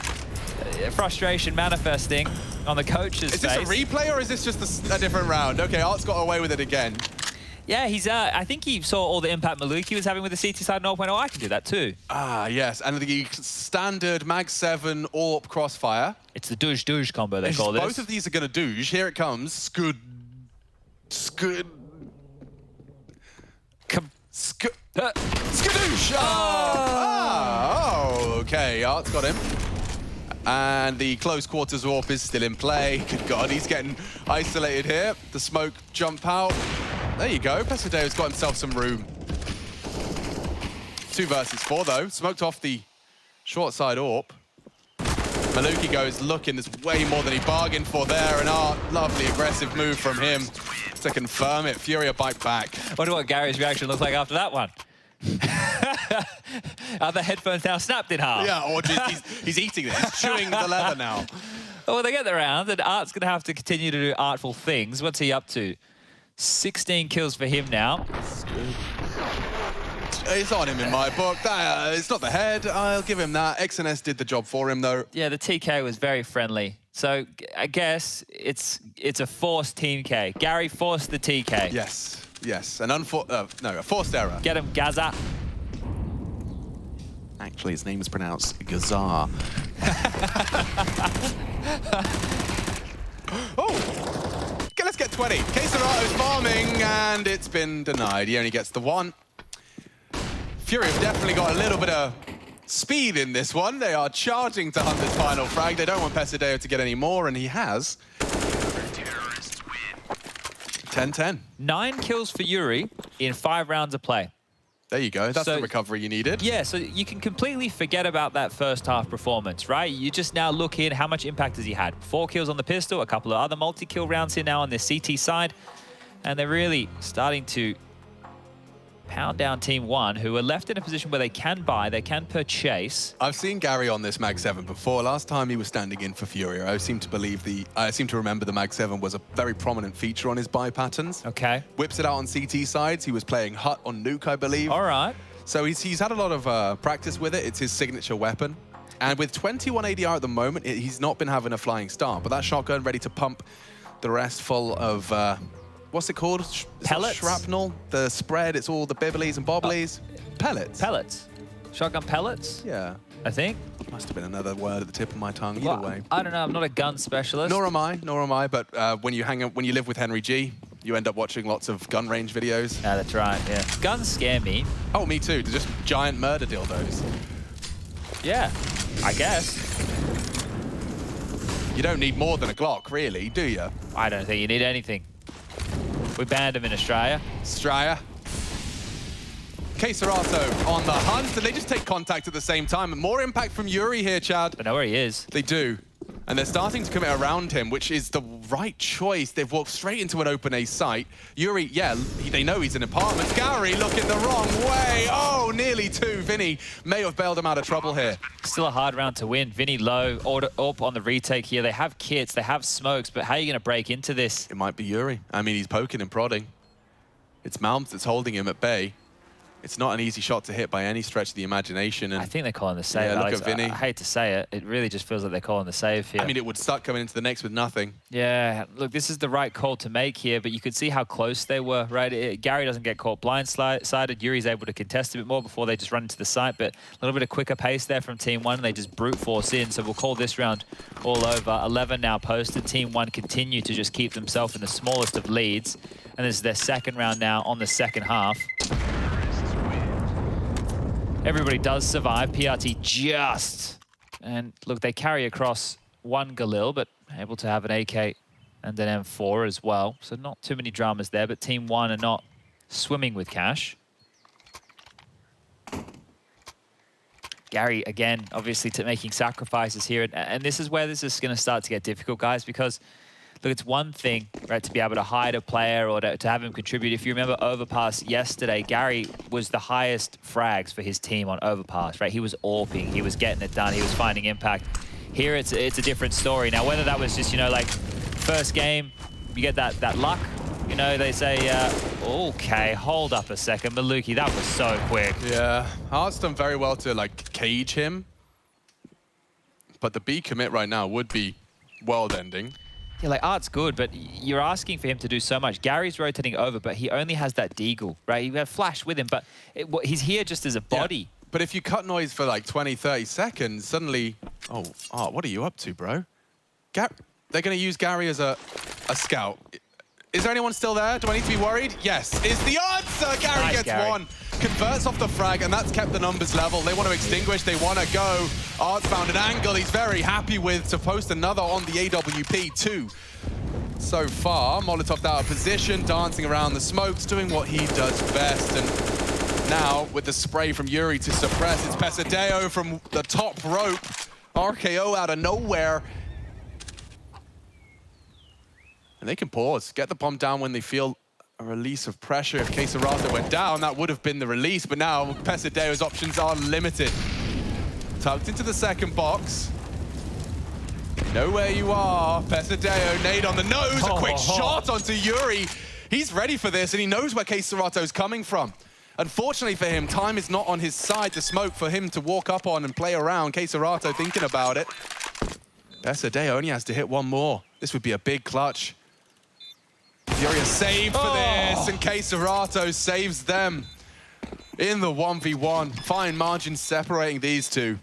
frustration manifesting on the coach's face. Is this a replay or is this just a different round? Okay, Art's got away with it again. Yeah, he's. I think he saw all the impact Maluki was having with the CT side 0.0. I can do that too. Ah, yes. And the standard Mag 7 AWP crossfire. It's the douche combo, they call this. Both of these are going to douche. Here it comes. Scud. Skadoosh! Oh, okay. Art's got him. And the close quarters AWP is still in play. Good God, he's getting isolated here. The smoke jump out. There you go. Pesadeo's got himself some room. 2 versus 4, though. Smoked off the short side AWP. Maluki goes looking. There's way more than he bargained for there. And Art, lovely aggressive move from him to confirm it. FURIA bite back. I wonder what Gary's reaction looks like after that one. Are the headphones now snapped in half? Yeah, or just he's eating it. He's chewing the leather now. Well, they get the round, and Art's going to have to continue to do artful things. What's he up to? 16 kills for him now. It's on him in my book. It's not the head. I'll give him that. XNS did the job for him, though. Yeah, the TK was very friendly. So I guess it's a forced Team K. Gary forced the TK. Yes, yes. A forced error. Get him, Gaza. Actually, his name is pronounced Gazar. Oh! Okay, let's get 20. Quesarato's farming, and it's been denied. He only gets the 1. FURIA have definitely got a little bit of speed in this one. They are charging to hunt this final frag. They don't want Pesadeo to get any more, and he has. 10-10. 9 kills for Yuri in 5 rounds of play. There you go. That's the recovery you needed. Yeah, so you can completely forget about that first half performance, right? You just now look in how much impact has he had. 4 kills on the pistol, a couple of other multi-kill rounds here now on their CT side. And they're really starting to pound down TeamOne, who are left in a position where they can buy, they can purchase. I've seen Gary on this Mag 7 before. Last time he was standing in for FURIA, I seem to remember the Mag 7 was a very prominent feature on his buy patterns. Okay. Whips it out on CT sides. He was playing Hut on Nuke, I believe. All right. So he's had a lot of practice with it. It's his signature weapon. And with 21 ADR at the moment, he's not been having a flying start. But that shotgun ready to pump the rest full of... what's it called? Pellets? Shrapnel. The spread, it's all the bibblies and bobblies. Pellets. Pellets. Shotgun pellets? Yeah. I think. Must have been another word at the tip of my tongue. Either way. I don't know. I'm not a gun specialist. Nor am I. But when you live with Henry G, you end up watching lots of gun range videos. Yeah, that's right. Yeah. Guns scare me. Oh, me too. They're just giant murder dildos. Yeah, I guess. You don't need more than a Glock, really, do you? I don't think you need anything. We banned him in Australia. Straya. Queserato on the hunt, and they just take contact at the same time. More impact from Yuri here, Chad. They know where he is. They do. And they're starting to commit around him, which is the right choice. They've walked straight into an open A site. Yuri, yeah, they know he's in apartments. Gary looking the wrong way. Oh, nearly two. Vinny may have bailed him out of trouble here. Still a hard round to win. Vinny low, up on the retake here. They have kits, they have smokes, but how are you going to break into this? It might be Yuri. I mean, he's poking and prodding. It's Malms that's holding him at bay. It's not an easy shot to hit by any stretch of the imagination. And I think they're calling the save. yeah, Alex. look at Vinny. I hate to say it. It really just feels like they're calling the save here. I mean, it would suck coming into the next with nothing. Yeah, look, this is the right call to make here, but you could see how close they were, right? Gary doesn't get caught blindsided. Yuri's able to contest a bit more before they just run into the site, but a little bit of quicker pace there from Team One, and they just brute force in. So we'll call this round all over. 11 now posted. Team One continue to just keep themselves in the smallest of leads, and this is their second round now on the second half. Everybody does survive. PRT just. And look, they carry across one Galil, but able to have an AK and an M4 as well. So not too many dramas there, but Team One are not swimming with cash. Gary, again, obviously making sacrifices here. And this is where this is going to start to get difficult, guys, because look, it's one thing, right, to be able to hide a player or to have him contribute. If you remember Overpass yesterday, Gary was the highest frags for his team on Overpass, right? He was AWPing, he was getting it done, he was finding impact. Here, it's a different story. Now, whether that was just, you know, like, first game, you get that luck, you know, they say, okay, hold up a second. Maluki, that was so quick. Yeah, Art's done very well to, like, cage him. But the B commit right now would be world-ending. Yeah, like, Art's good, but you're asking for him to do so much. Gary's rotating over, but he only has that deagle, right? You have Flash with him, but he's here just as a body. Yeah. But if you cut noise for like 20, 30 seconds, suddenly... Oh, Art, what are you up to, bro? They're going to use Gary as a scout. Is there anyone still there? Do I need to be worried? Yes, is the answer. Gary nice, gets Gary. one. Converts off the frag, and that's kept the numbers level. They want to extinguish, they want to go. Art's found an angle he's very happy with to post another on the AWP, too. So far, Molotov out of position, dancing around the smokes, doing what he does best. And now, with the spray from Yuri to suppress, it's Pesadeo from the top rope. RKO out of nowhere. And they can pause, get the bomb down when they feel a release of pressure. If Queserato went down, that would have been the release, but now Pesadeo's options are limited. Tucked into the second box. You know where you are. Pesadeo, nade on the nose, a quick shot onto Yuri. He's ready for this, and he knows where Queserato's coming from. Unfortunately for him, time is not on his side to smoke for him to walk up on and play around. Queserato thinking about it. Pesadeo only has to hit one more. This would be a big clutch. Furia saved for this, and Queserato saves them in the 1v1. Fine margin separating these two.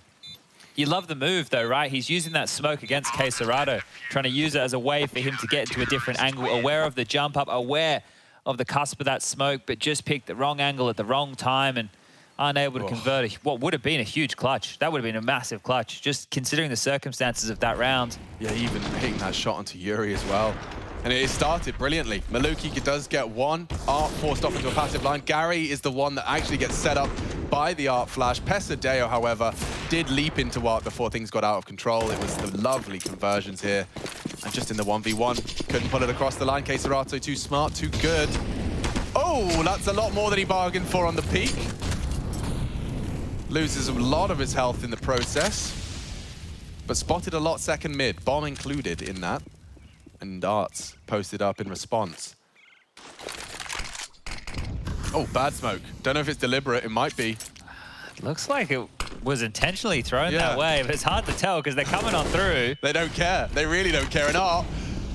You love the move, though, right? He's using that smoke against Queserato, trying to use it as a way for him to get into a different angle, aware of the jump up, aware of the cusp of that smoke, but just picked the wrong angle at the wrong time and unable to convert what would have been a huge clutch. That would have been a massive clutch, just considering the circumstances of that round. Yeah, even hitting that shot onto Yuri as well. And it started brilliantly. Maluki does get one. Art forced off into a passive line. Gary is the one that actually gets set up by the Art flash. Pesadeo, however, did leap into Art before things got out of control. It was the lovely conversions here. And just in the 1v1, couldn't pull it across the line. Queserato too smart, too good. Oh, that's a lot more than he bargained for on the peak. Loses a lot of his health in the process. But spotted a lot second mid, bomb included in that. And Art's posted up in response. Oh, bad smoke. Don't know if it's deliberate. It might be. Looks like it was intentionally thrown that way, but it's hard to tell because they're coming on through. They don't care. They really don't care. And Art,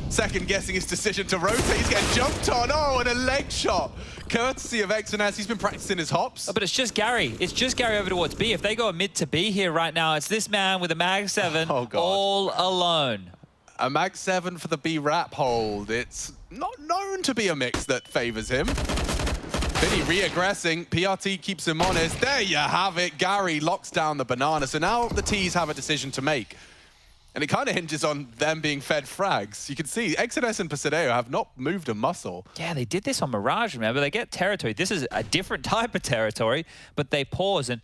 second guessing his decision to rotate. He's getting jumped on. Oh, and a leg shot. Courtesy of Exonas. He's been practicing his hops. Oh, but it's just Gary. It's just Gary over towards B. If they go mid to B here right now, it's this man with a Mag 7 all alone. A Mag 7 for the B-Rap hold. It's not known to be a mix that favors him. Vinny re-aggressing. PRT keeps him honest. There you have it. Gary locks down the banana. So now the T's have a decision to make. And it kind of hinges on them being fed frags. You can see Exodus and Pasadeo have not moved a muscle. Yeah, they did this on Mirage, remember? They get territory. This is a different type of territory, but they pause. And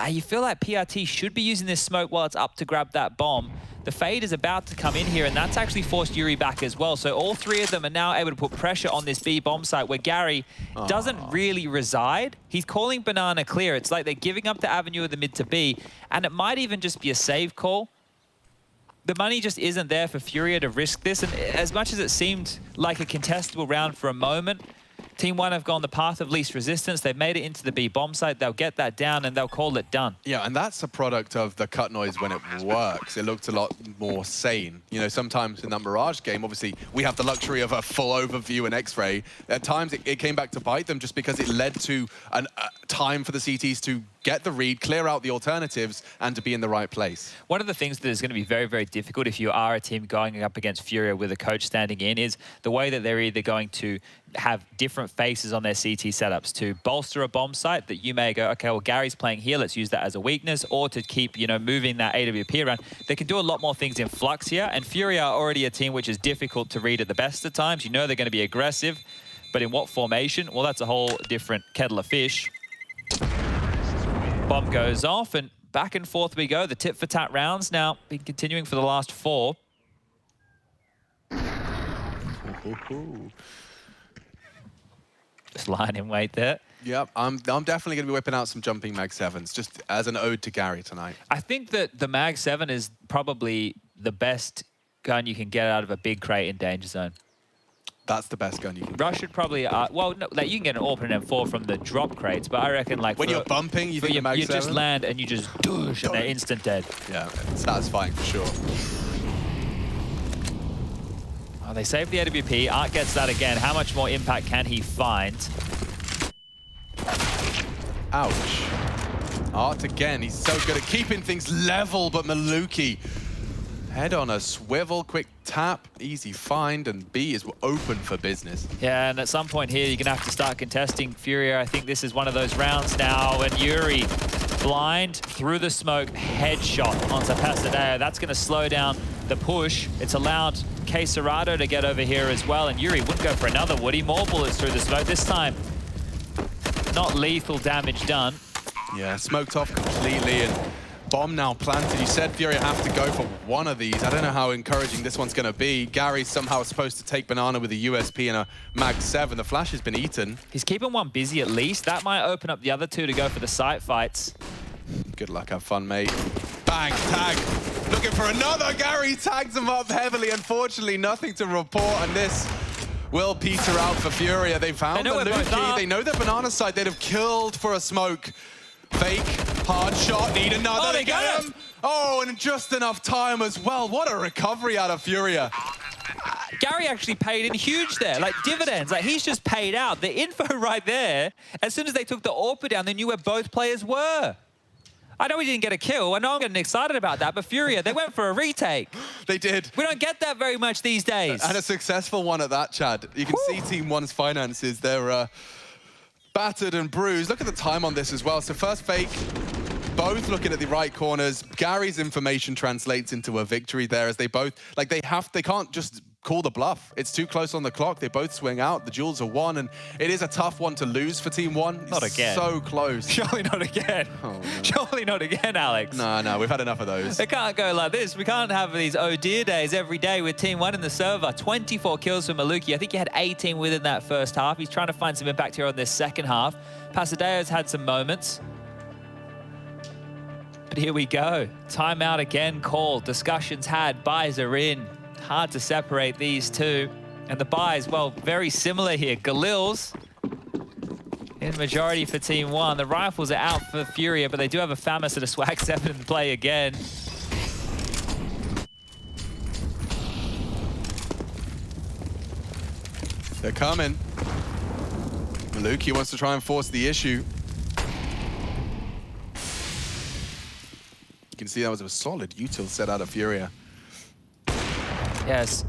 you feel like PRT should be using this smoke while it's up to grab that bomb. The Fade is about to come in here, and that's actually forced Yuri back as well. So all three of them are now able to put pressure on this B bomb site where Gary doesn't really reside. He's calling Banana clear. It's like they're giving up the avenue of the mid to B, and it might even just be a save call. The money just isn't there for FURIA to risk this, and as much as it seemed like a contestable round for a moment, TeamOne have gone the path of least resistance. They've made it into the B bomb site. They'll get that down and they'll call it done. Yeah, and that's a product of the cut noise when it works. It looked a lot more sane. You know, sometimes in that Mirage game, obviously, we have the luxury of a full overview and X-ray. At times, it came back to bite them just because it led to a time for the CTs to get the read, clear out the alternatives, and to be in the right place. One of the things that is going to be very, very difficult if you are a team going up against FURIA with a coach standing in is the way that they're either going to have different faces on their CT setups to bolster a bomb site that you may go, okay, well, Gary's playing here, let's use that as a weakness, or to keep, you know, moving that AWP around. They can do a lot more things in flux here, and FURIA are already a team which is difficult to read at the best of times. You know they're going to be aggressive, but in what formation? Well, that's a whole different kettle of fish. Bomb goes off, and back and forth we go. The tit-for-tat rounds now been continuing for the last 4. Just lying in wait there. Yep, I'm definitely going to be whipping out some jumping Mag 7s, just as an ode to Gary tonight. I think that the Mag 7 is probably the best gun you can get out of a big crate in danger zone. That's the best gun you can Rush should probably, well, no, like you can get an AWP and M4 from the drop crates, but I reckon like when you're bumping, you think the Mag 7? You just land and you just doosh and they're instant dead. Yeah, it's satisfying for sure. Oh, they saved the AWP. Art gets that again. How much more impact can he find? Ouch. Art again, he's so good at keeping things level, but Maluki, head on a swivel, quick tap, easy find, and B is open for business. Yeah, and at some point here, you're going to have to start contesting FURIA. I think this is one of those rounds now, and Yuri, blind through the smoke, headshot onto Pasadeo. That's going to slow down the push. It's allowed Cerrado to get over here as well, and Yuri wouldn't go for another woody. More bullets through the smoke. This time, not lethal damage done. Yeah, smoked off completely, and bomb now planted. You said FURIA have to go for one of these. I don't know how encouraging this one's going to be. Gary's somehow supposed to take Banana with a USP and a Mag 7. The flash has been eaten. He's keeping one busy at least. That might open up the other two to go for the site fights. Good luck, have fun, mate. Bang, tag. Looking for another. Gary tags him up heavily. Unfortunately, nothing to report, and this will peter out for FURIA. They found the Luki. They know the Banana side. They'd have killed for a smoke. Fake, hard shot, need another. Oh, they got him. Oh, and just enough time as well. What a recovery out of FURIA. Gary actually paid in huge there, like dividends. Like he's just paid out. The info right there, as soon as they took the AWP down, they knew where both players were. I know he didn't get a kill. I know I'm getting excited about that, but FURIA, they went for a retake. They did. We don't get that very much these days. And a successful one at that, Chad. You can see TeamOne's finances. They're battered and bruised. Look at the time on this as well. So first fake, both looking at the right corners. Gary's information translates into a victory there as they both, like they can't just call the bluff. It's too close on the clock. They both swing out. The duels are won, and it is a tough one to lose for TeamOne. Not again. So close. Surely not again. Oh, no. Surely not again, Alex. No, we've had enough of those. It can't go like this. We can't have these oh dear days every day with TeamOne in the server. 24 kills for Maluki. I think he had 18 within that first half. He's trying to find some impact here on this second half. Pasadeo's had some moments. But here we go. Timeout again called. Discussions had. Buys are in. Hard to separate these two. And the buys, well, very similar here. Galil's in majority for TeamOne. The rifles are out for FURIA, but they do have a FAMAS and a Swag 7 in play again. They're coming. Maluki wants to try and force the issue. You can see that was a solid util set out of FURIA. Yes.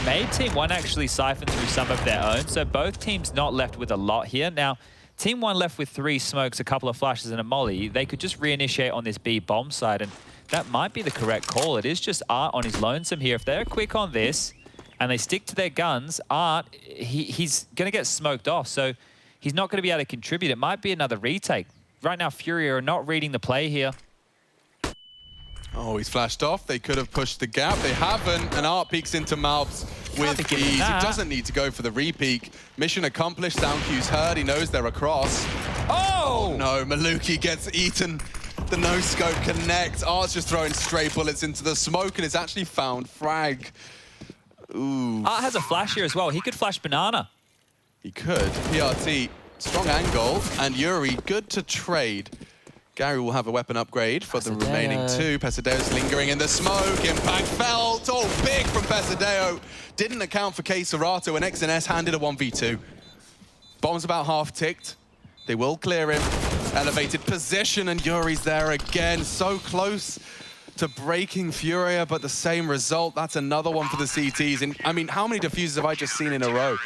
Made TeamOne actually siphon through some of their own, so both teams not left with a lot here. Now, TeamOne left with 3 smokes, a couple of flashes, and a molly. They could just reinitiate on this B bomb side, and that might be the correct call. It is just Art on his lonesome here. If they're quick on this and they stick to their guns, Art, he's going to get smoked off. So he's not going to be able to contribute. It might be another retake. Right now, FURIA are not reading the play here. Oh, he's flashed off. They could have pushed the gap. They haven't. And Art peeks into Malbs with ease. He doesn't need to go for the re-peek. Mission accomplished. Sound cue's heard. He knows they're across. Oh! No, Maluki gets eaten. The no-scope connect. Art's just throwing stray bullets into the smoke, and it's actually found frag. Ooh. Art has a flash here as well. He could flash Banana. He could. PRT, strong angle. And Yuri, good to trade. Gary will have a weapon upgrade for the remaining two. Pesadeo's lingering in the smoke. Impact felt. Oh, big from Pesadeo. Didn't account for K Serato, and XNS handed a 1v2. Bomb's about half ticked. They will clear him. Elevated position, and Yuri's there again. So close to breaking FURIA, but the same result. That's another one for the CTs. And I mean, how many defusers have I just seen in a row?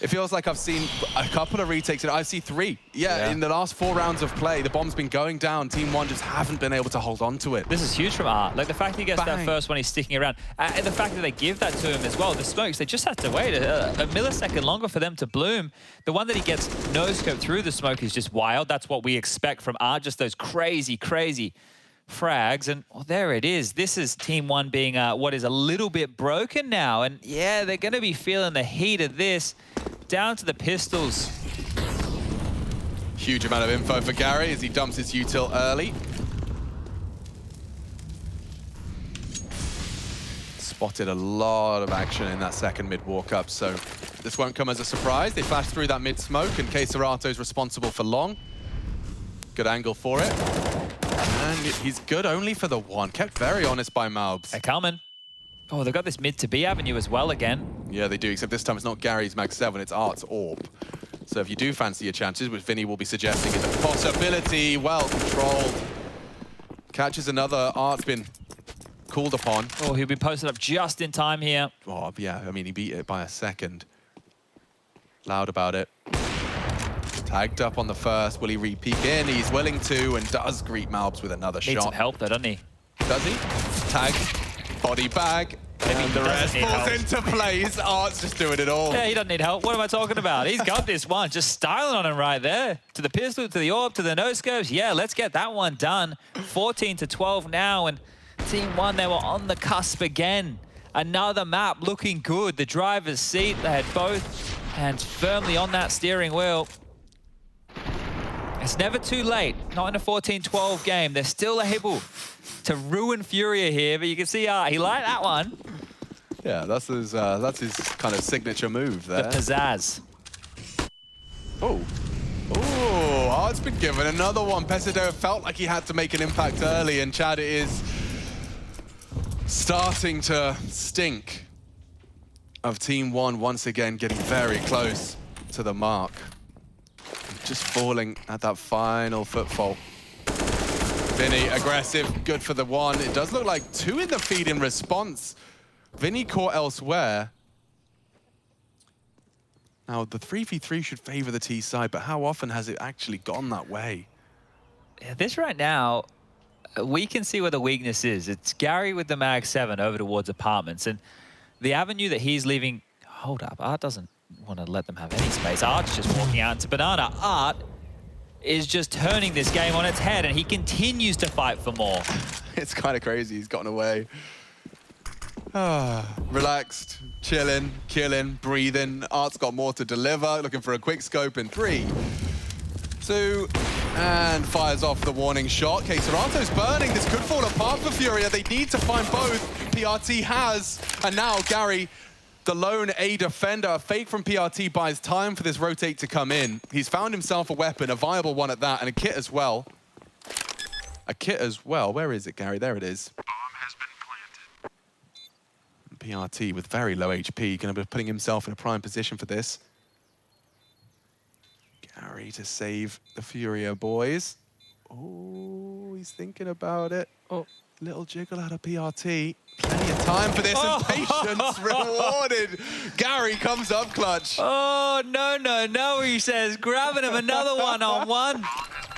It feels like I've seen a couple of retakes, and I see 3. Yeah, in the last 4 rounds of play, the bomb's been going down. TeamOne just haven't been able to hold on to it. This is huge from Art. Like, the fact he gets that first one, he's sticking around. And the fact that they give that to him as well. The smokes, they just have to wait a millisecond longer for them to bloom. The one that he gets no-scope through the smoke is just wild. That's what we expect from Art, just those crazy, crazy frags. And well, there it is. This is TeamOne being what is a little bit broken now. And yeah, they're going to be feeling the heat of this. Down to the pistols. Huge amount of info for Gary as he dumps his util early. Spotted a lot of action in that second mid walk-up, so this won't come as a surprise. They flashed through that mid-smoke, and K Serato's responsible for long. Good angle for it. And he's good only for the one. Kept very honest by Malbs. They're coming. Oh, they've got this mid to B avenue as well again. Yeah, they do, except this time it's not Gary's Mag 7, it's Art's AWP. So if you do fancy your chances, which Vinny will be suggesting is a possibility, well controlled. Catches another, Art's been called upon. Oh, he'll be posted up just in time here. Oh, yeah, I mean, he beat it by a second. Loud about it. Tagged up on the first, will he re-peek in? He's willing to, and does greet Malbs with another shot. Needs some help though, doesn't he? Does he? Tag. Body bag, and the rest falls into place. Art's just doing it all. Yeah, he doesn't need help. What am I talking about? He's got this one. Just styling on him right there. To the pistol, to the AWP, to the no-scopes. Yeah, let's get that one done. 14-12 now, and TeamOne, they were on the cusp again. Another map looking good. The driver's seat, they had both hands firmly on that steering wheel. It's never too late. Not in a 14-12 game. They're still able to ruin FURIA here, but you can see he liked that one. Yeah, that's his kind of signature move there. The pizzazz. Oh. Oh, Art's been given another one. Pesadeo felt like he had to make an impact early, and Chad, it is starting to stink of TeamOne once again getting very close to the mark. Just falling at that final footfall. Vinny, aggressive, good for the one. It does look like 2 in the feed in response. Vinny caught elsewhere. Now, the 3v3 should favor the T side, but how often has it actually gone that way? Yeah, this right now, we can see where the weakness is. It's Gary with the Mag 7 over towards apartments, and the avenue that he's leaving... Hold up, Art doesn't want to let them have any space. Art's just walking out into Banana. Art is just turning this game on its head, and he continues to fight for more. It's kind of crazy. He's gotten away. Relaxed, chilling, killing, breathing. Art's got more to deliver. Looking for a quick scope in 3, 2, and fires off the warning shot. K Serato's burning. This could fall apart for FURIA. They need to find both. PRT has, and now Gary, the lone A defender. A fake from PRT buys time for this rotate to come in. He's found himself a weapon, a viable one at that, and a kit as well. A kit as well. Where is it, Gary? There it is. Bomb has been planted. PRT with very low HP, going to be putting himself in a prime position for this. Gary to save the FURIA boys. Oh, he's thinking about it. Oh, little jiggle out of PRT. Plenty of time for this, and patience rewarded. Gary comes up clutch. Oh, no, no, no, he says, grabbing him another one-on-one.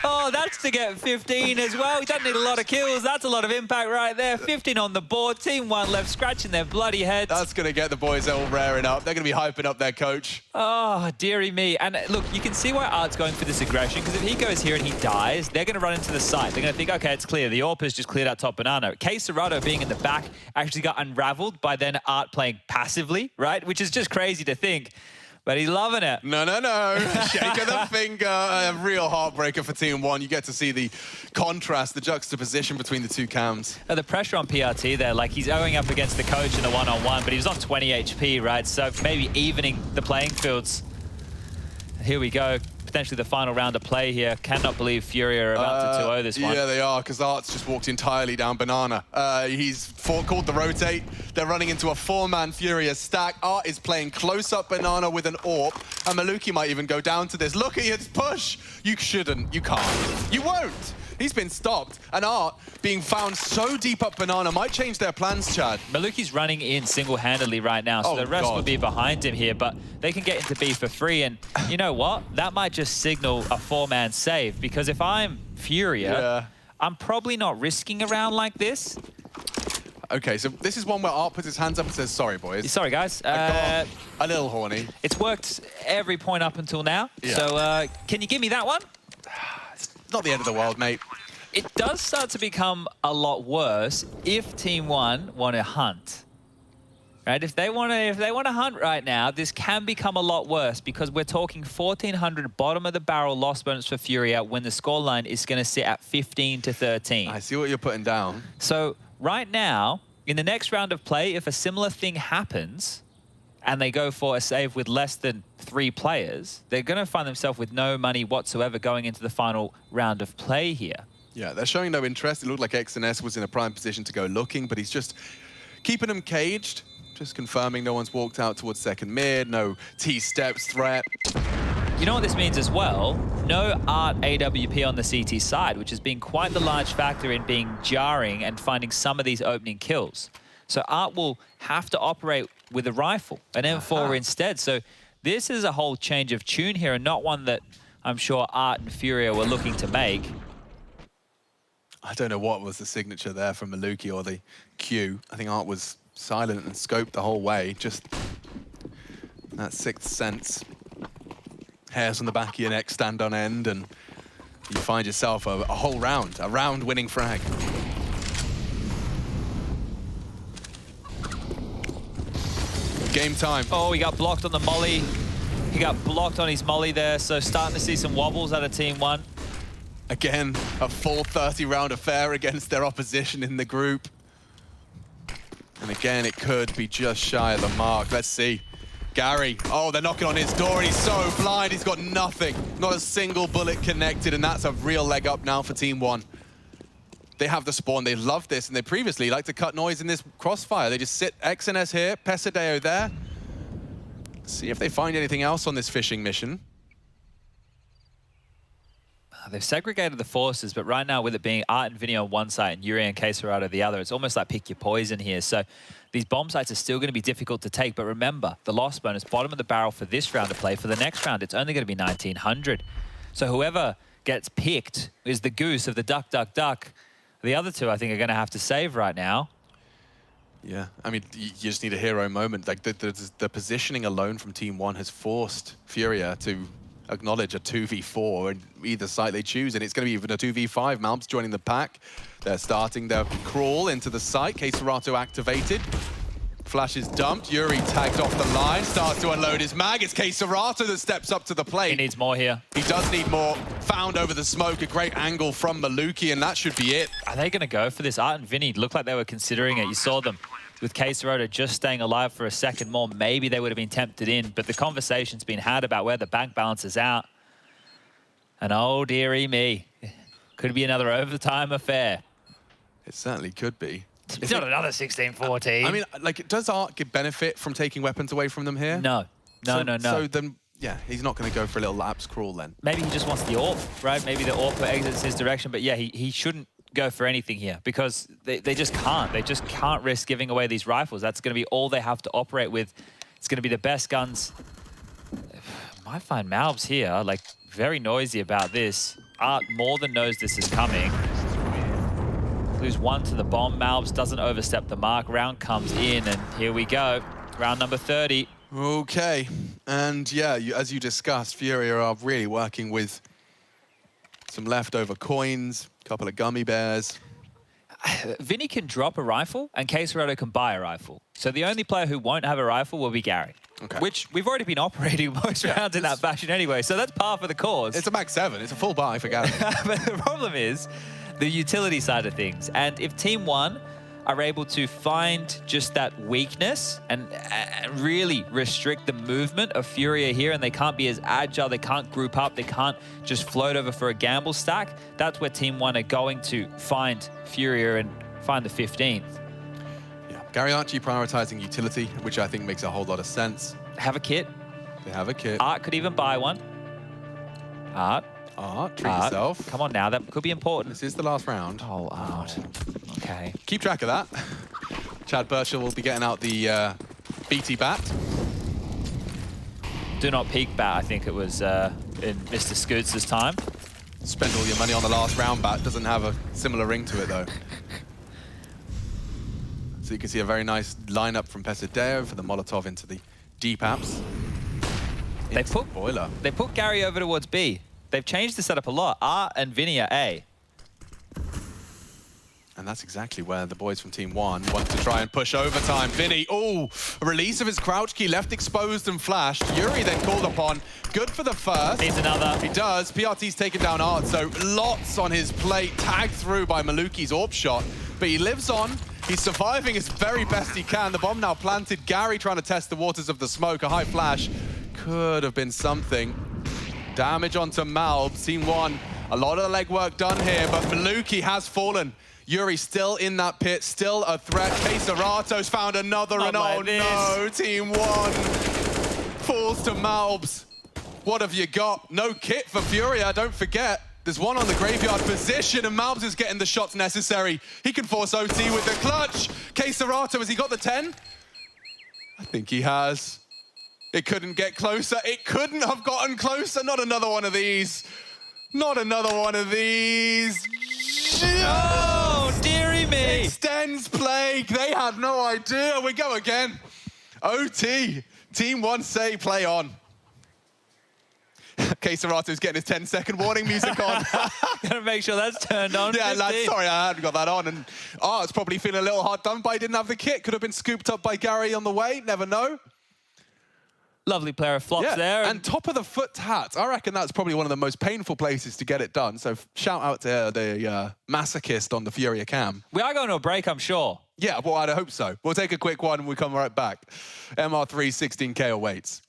Oh, that's to get 15 as well. He doesn't need a lot of kills. That's a lot of impact right there. 15 on the board. Team1 left scratching their bloody heads. That's going to get the boys all raring up. They're going to be hyping up their coach. Oh, dearie me. And look, you can see why Art's going for this aggression, because if he goes here and he dies, they're going to run into the site. They're going to think, okay, it's clear. The AWP has just cleared out top banana. Serato being in the back actually got unraveled by then Art playing passively, right? Which is just crazy to think. But he's loving it. No. Shake of the finger. A real heartbreaker for Team1. You get to see the contrast, the juxtaposition between the two cams. The pressure on PRT there, like he's going up against the coach in a one-on-one, but he was on 20 HP, right? So maybe evening the playing fields. Here we go. Potentially the final round of play here. Cannot believe FURIA are about to 2-0 this one. Yeah, they are, because Art's just walked entirely down banana. He's called the rotate. They're running into a four-man FURIA stack. Art is playing close-up banana with an AWP, and Maluki might even go down to this. Look at his push! You shouldn't. You can't. You won't! He's been stopped, and Art being found so deep up banana might change their plans, Chad. Maluki's running in single-handedly right now, so the rest will be behind him here, but they can get into B for free, and you know what? That might just signal a four-man save, because if I'm FURIA, I'm probably not risking a round like this. Okay, so this is one where Art puts his hands up and says, sorry, boys. Sorry, guys. A little horny. It's worked every point up until now, so can you give me that one? Not the end of the world, mate. It does start to become a lot worse if Team1 want to hunt. Right? If they want to hunt right now, this can become a lot worse, because we're talking 1,400 bottom of the barrel loss bonus for FURIA when the scoreline is going to sit at 15 to 13. I see what you're putting down. So right now, in the next round of play, if a similar thing happens and they go for a save with less than 3 players, they're going to find themselves with no money whatsoever going into the final round of play here. Yeah, they're showing no interest. It looked like XNS was in a prime position to go looking, but he's just keeping them caged, just confirming no one's walked out towards second mid, no T-steps threat. You know what this means as well? No Art AWP on the CT side, which has been quite the large factor in being jarring and finding some of these opening kills. So Art will have to operate with a rifle, an M4 instead. So this is a whole change of tune here, and not one that I'm sure Art and FURIA were looking to make. I don't know what was the signature there from Maluki or the Q. I think Art was silent and scoped the whole way. Just that sixth sense. Hairs on the back of your neck stand on end, and you find yourself a whole round, a round-winning frag. Game time. Oh, he got blocked on the molly. He got blocked on his molly there, so starting to see some wobbles out of Team1. Again, a full 30-round affair against their opposition in the group. And again, it could be just shy of the mark. Let's see. Gary, oh, they're knocking on his door, and he's so blind, he's got nothing. Not a single bullet connected, and that's a real leg up now for Team1. They have the spawn, they love this, and they previously like to cut noise in this crossfire. They just sit XNS here, Pesadeo there. See if they find anything else on this fishing mission. They've segregated the forces, but right now with it being Art and Vinny on one side and Yuri and Serato the other, it's almost like pick your poison here. So these bomb sites are still going to be difficult to take, but remember, the loss bonus, bottom of the barrel for this round of play. For the next round, it's only going to be 1,900. So whoever gets picked is the goose of the duck, duck, duck. The other two, I think, are going to have to save right now. Yeah, I mean, you just need a hero moment. Like the positioning alone from Team1 has forced FURIA to acknowledge a 2v4 in either site they choose, and it's going to be even a 2v5. Malb's joining the pack. They're starting their crawl into the site. Serato activated. Flash is dumped. Yuri tagged off the line, starts to unload his mag. It's Serato that steps up to the plate. He needs more here. He does need more. Found over the smoke, a great angle from Maluki, and that should be it. Are they going to go for this? Art and Vinny looked like they were considering it. You saw them with Serato just staying alive for a second more. Maybe they would have been tempted in, but the conversation's been had about where the bank balance is out. And oh, dearie me. Could be another overtime affair. It certainly could be. It's not another 16-14. I mean, like, does Art get benefit from taking weapons away from them here? No. No. So then, yeah, he's not going to go for a little lapse crawl then. Maybe he just wants the AWP, right? Maybe the AWP exits his direction, but yeah, he shouldn't go for anything here because they just can't. They just can't risk giving away these rifles. That's going to be all they have to operate with. It's going to be the best guns. Might find Malbs here, like, very noisy about this. Art more than knows this is coming. Lose one to the bomb. Malbs doesn't overstep the mark. Round comes in, and here we go. Round number 30. Okay, and yeah, as you discussed, FURIA are really working with some leftover coins, a couple of gummy bears. Vinny can drop a rifle, and Quesarado can buy a rifle. So the only player who won't have a rifle will be Gary. Okay. Which we've already been operating most rounds in that fashion anyway, so that's par for the cause. It's a max 7. It's a full buy for Gary. But the problem is the utility side of things. And if TeamOne are able to find just that weakness and really restrict the movement of FURIA here, and they can't be as agile, they can't group up, they can't just float over for a gamble stack, that's where TeamOne are going to find FURIA and find the 15th. Yeah, Gary Archie prioritizing utility, which I think makes a whole lot of sense. Have a kit. They have a kit. Art could even buy one. Art. Treat yourself. Come on now, that could be important. This is the last round. Oh, Art. Okay. Keep track of that. Chad Birchall will be getting out the BT bat. Do not peek bat, I think it was in Mr. Scoots' time. Spend all your money on the last round bat. Doesn't have a similar ring to it, though. So you can see a very nice lineup from Pesadeo for the Molotov into the deep apps. They put Boiler. They put Gary over towards B. They've changed the setup a lot. Art and Vinny are A. And that's exactly where the boys from TeamOne want to try and push overtime. Vinny, a release of his crouch key, left exposed and flashed. Yuri then called upon. Good for the first. Needs another. He does. PRT's taken down Art, so lots on his plate, tagged through by Maluki's AWP shot. But he lives on. He's surviving as very best he can. The bomb now planted. Gary trying to test the waters of the smoke. A high flash could have been something. Damage onto Malbs. TeamOne, a lot of the legwork done here, but Maluki has fallen. Yuri still in that pit, still a threat. Quesarato's found another, and oh no, TeamOne falls to Malbs. What have you got? No kit for FURIA, don't forget. There's one on the graveyard position, and Malbs is getting the shots necessary. He can force OT with the clutch. Quesarato, has he got the 10? I think he has. It couldn't get closer. It couldn't have gotten closer. Not another one of these. Not another one of these. Oh, dearie me. Extends Plague. They had no idea. We go again. OT. TeamOne say play on. Quesarato's getting his 10-second warning music on. Gotta make sure that's turned on. Yeah, 15. lads, sorry, I hadn't got that on. And it's probably feeling a little hard done by. He didn't have the kit. Could have been scooped up by Gary on the way. Never know. Lovely player of flops there. And top of the foot tats. I reckon that's probably one of the most painful places to get it done. So shout out to the masochist on the FURIA cam. We are going to a break, I'm sure. Yeah, well, I'd hope so. We'll take a quick one and we'll come right back. MR3 16K awaits.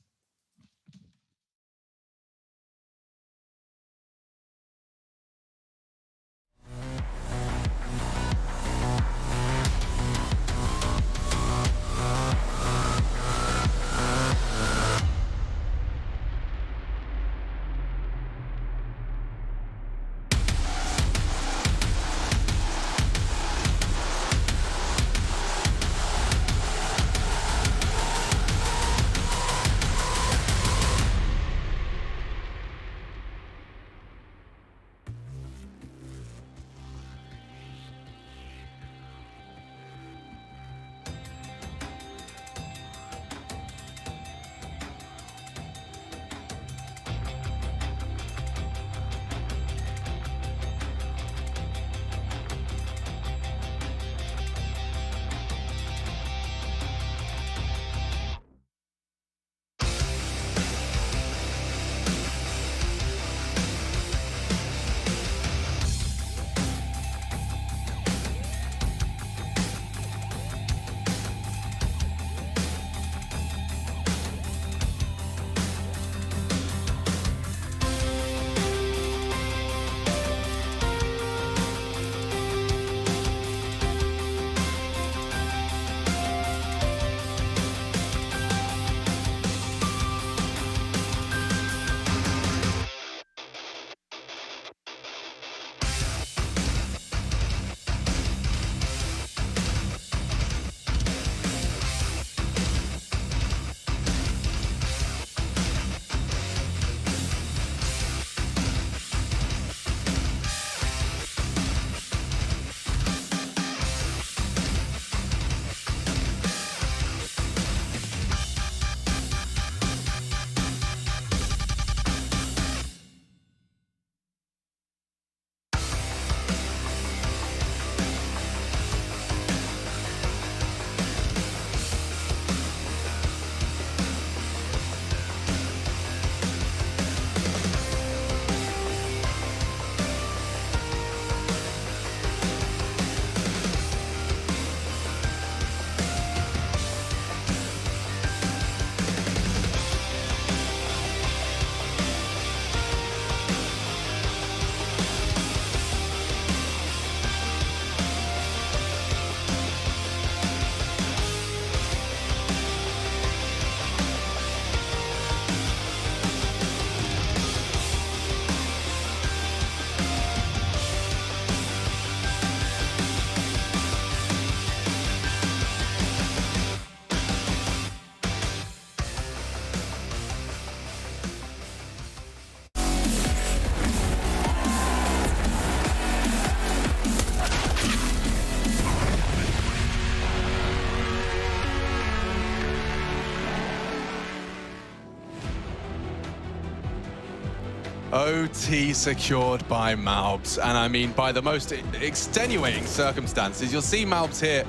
OT secured by Malbs, and I mean by the most extenuating circumstances. You'll see Malbs here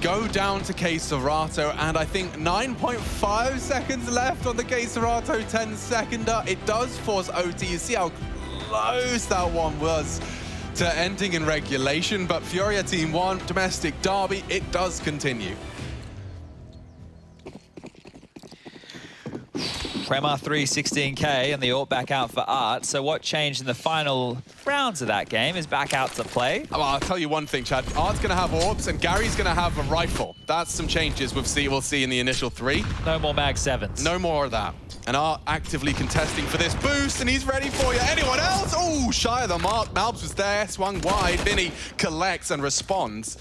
go down to K-Serato, and I think 9.5 seconds left on the K-Serato 10-seconder. It does force OT. You see how close that one was to ending in regulation, but FURIA TeamOne, domestic derby, it does continue. Prema 3, 16K, and the AWP back out for Art. So what changed in the final rounds of that game is back out to play. Well, I'll tell you one thing, Chad. Art's going to have AWPs, and Gary's going to have a rifle. That's some changes we'll see in the initial 3. No more Mag 7s. No more of that. And Art actively contesting for this boost, and he's ready for you. Anyone else? Oh, shy of the mark. Malbs was there, swung wide. Vinny collects and responds.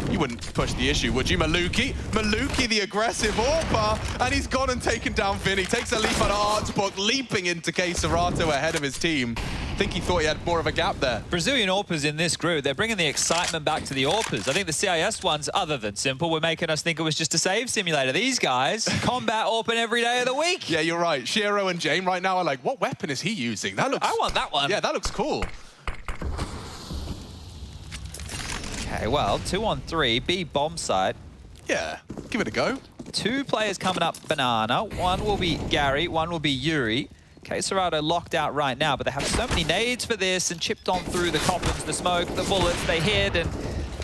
You wouldn't push the issue, would you, Maluki? Maluki, the aggressive AWPer, and he's gone and taken down Vinny. Takes a leap out of Art's book, leaping into K-Serato ahead of his team. I think he thought he had more of a gap there. Brazilian AWPers in this group, they're bringing the excitement back to the AWPers. I think the CIS ones, other than simple, were making us think it was just a save simulator. These guys, combat AWPing every day of the week. Yeah, you're right. Shiro and Jame right now are like, what weapon is he using? That looks... I want that one. Yeah, that looks cool. Okay, well, 2-on-3, B bomb site. Yeah, give it a go. 2 players coming up banana. One will be Gary, one will be Yuri. K-Serato locked out right now, but they have so many nades for this and chipped on through the coffins, the smoke, the bullets, they hid, and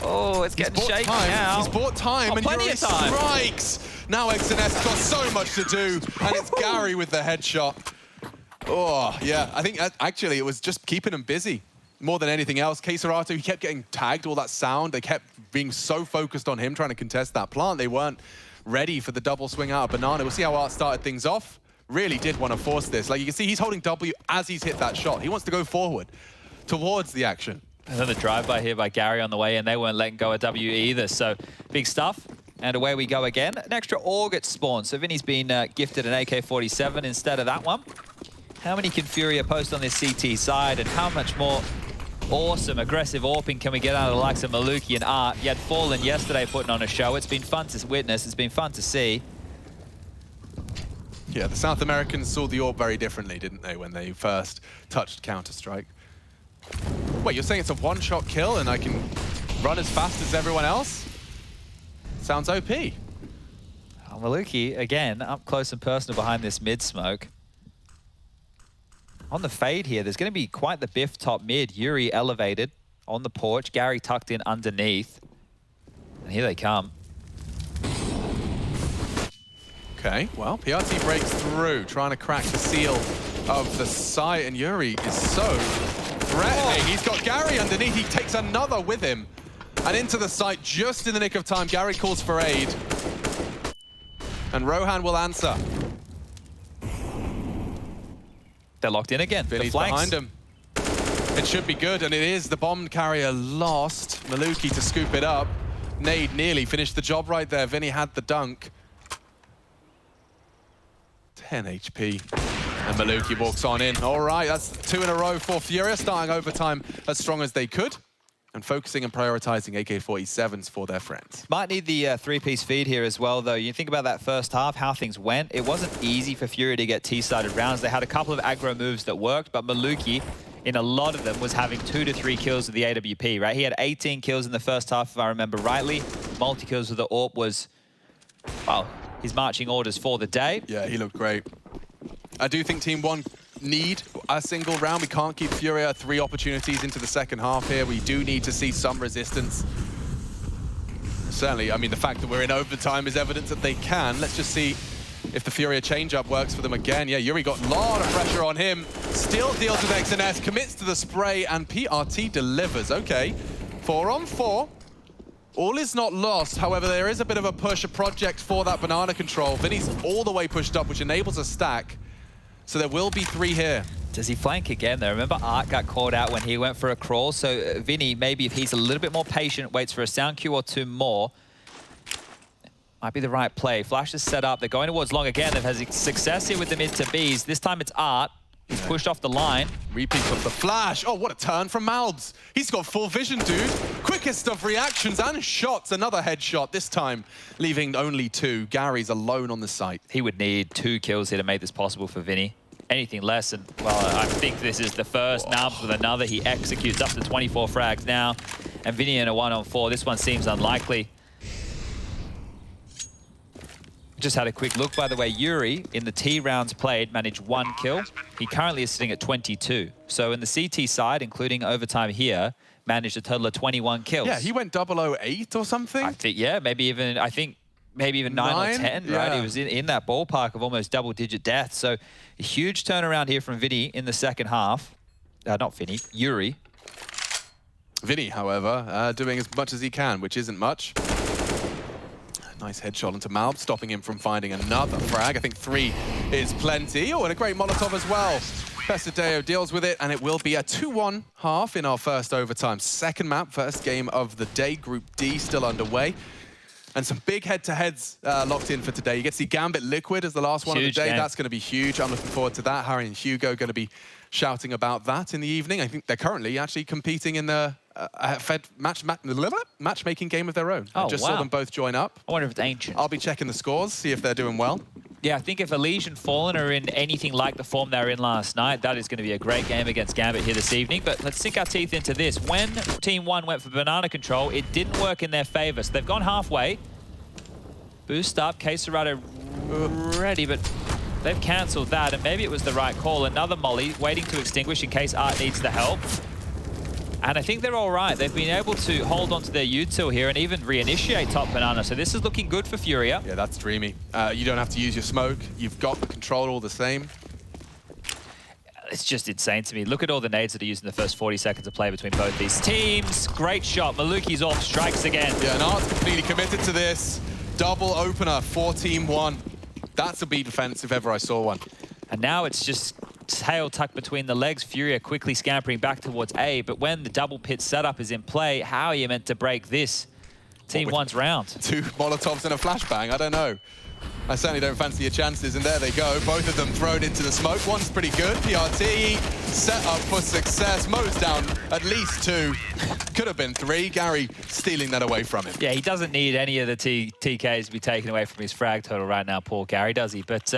oh, it's getting shaky now. He's bought time, and plenty Yuri of time. Strikes. Now XNS has got so much to do, and it's Gary with the headshot. Oh, yeah, I think actually it was just keeping him busy. More than anything else, K-Serato, he kept getting tagged, all that sound. They kept being so focused on him trying to contest that plant. They weren't ready for the double swing out of Banana. We'll see how Art started things off. Really did want to force this. Like you can see, he's holding W as he's hit that shot. He wants to go forward towards the action. Another drive-by here by Gary on the way, and they weren't letting go of W either. So big stuff. And away we go again. An extra AUG gets spawned. So Vinny's been gifted an AK-47 instead of that one. How many can FURIA post on this CT side, and how much more awesome, aggressive AWPing can we get out of the likes of Maluki and Art? You had Fallen yesterday putting on a show. It's been fun to witness. It's been fun to see. Yeah, the South Americans saw the AWP very differently, didn't they, when they first touched Counter-Strike? Wait, you're saying it's a one-shot kill and I can run as fast as everyone else? Sounds OP. Oh, Maluki, again, up close and personal behind this mid-smoke. On the fade here, there's going to be quite the biff top mid. Yuri elevated on the porch. Gary tucked in underneath. And here they come. Okay, well, PRT breaks through, trying to crack the seal of the site, and Yuri is so threatening. Oh. He's got Gary underneath. He takes another with him. And into the site just in the nick of time. Gary calls for aid. And Rohan will answer. They're locked in again. Vinny's behind him. It should be good, and it is. The bomb carrier lost. Maluki to scoop it up. Nade nearly finished the job right there. Vinny had the dunk. 10 HP. And Maluki walks on in. All right, that's 2 in a row for FURIA, starting overtime as strong as they could. And focusing and prioritizing AK-47s for their friends. Might need the 3-piece feed here as well, though. You think about that first half, how things went. It wasn't easy for FURIA to get T-sided rounds. They had a couple of aggro moves that worked, but Maluki, in a lot of them, was having 2 to 3 kills with the AWP, right? He had 18 kills in the first half, if I remember rightly. Multi-kills with the AWP was, well, his marching orders for the day. Yeah, he looked great. I do think TeamOne need a single round. We can't keep FURIA 3 opportunities into the second half here. We do need to see some resistance. Certainly, I mean, the fact that we're in overtime is evidence that they can. Let's just see if the FURIA change-up works for them again. Yeah, Yuri got a lot of pressure on him. Still deals with XNS, commits to the spray, and PRT delivers. Okay, 4-on-4. All is not lost. However, there is a bit of a push, a project for that banana control. Vinny's all the way pushed up, which enables a stack. So there will be 3 here. Does he flank again, though? Remember, Art got caught out when he went for a crawl. So Vinny, maybe if he's a little bit more patient, waits for a sound cue or 2 more, might be the right play. Flash is set up. They're going towards long again. They've had success here with the mid to Bs. This time it's Art. He's pushed off the line. Repeat of the flash. Oh, what a turn from Malbs. He's got full vision, dude. Quickest of reactions and shots. Another headshot, this time leaving only 2. Gary's alone on the site. He would need 2 kills here to make this possible for Vinny. anything less. And, well, I think this is the first. Nubs with another. He executes up to 24 frags now. And Vinny in a 1-on-4. This one seems unlikely. Just had a quick look, by the way. Yuri, in the T rounds played, managed 1 kill. He currently is sitting at 22. So in the CT side, including overtime here, managed a total of 21 kills. Yeah, he went 008 or something. I think, yeah, maybe even 9 or 10, right? He was in that ballpark of almost double-digit deaths. So a huge turnaround here from Vinny in the second half. Not Vinny, Yuri. Vinny, however, doing as much as he can, which isn't much. Nice headshot onto Malb, stopping him from finding another frag. I think 3 is plenty. Oh, and a great Molotov as well. Pesadeo deals with it, and it will be a 2-1 half in our first overtime. Second map, first game of the day. Group D still underway. And some big head-to-heads locked in for today. You get to see Gambit Liquid as the last one of the day. Game. That's going to be huge. I'm looking forward to that. Harry and Hugo going to be shouting about that in the evening. I think they're currently actually competing in the matchmaking game of their own. Oh, I just saw them both join up. I wonder if it's Ancient. I'll be checking the scores, see if they're doing well. Yeah, I think if Elysian Fallen are in anything like the form they were in last night, that is going to be a great game against Gambit here this evening. But let's sink our teeth into this. When TeamOne went for banana control, it didn't work in their favor. So they've gone halfway. Boost up, Quesarado ready, but they've cancelled that, and maybe it was the right call. Another molly waiting to extinguish in case Art needs the help. And I think they're all right. They've been able to hold on to their util here and even reinitiate top banana. So this is looking good for Furia. Yeah, that's dreamy. You don't have to use your smoke. You've got the control all the same. It's just insane to me. Look at all the nades that are used in the first 40 seconds of play between both these teams. Great shot. Maluki's off, strikes again. Yeah, and Art's completely committed to this. Double opener for TeamOne. That's a B defense if ever I saw one. And now it's just tail tucked between the legs. Furia quickly scampering back towards A, but when the double pit setup is in play, how are you meant to break this? TeamOne's round. 2 Molotovs and a flashbang, I don't know. I certainly don't fancy your chances, and there they go. Both of them thrown into the smoke. One's pretty good. PRT set up for success. Mo's down at least 2. Could have been 3. Gary stealing that away from him. Yeah, he doesn't need any of the TKs to be taken away from his frag total right now, poor Gary, does he? But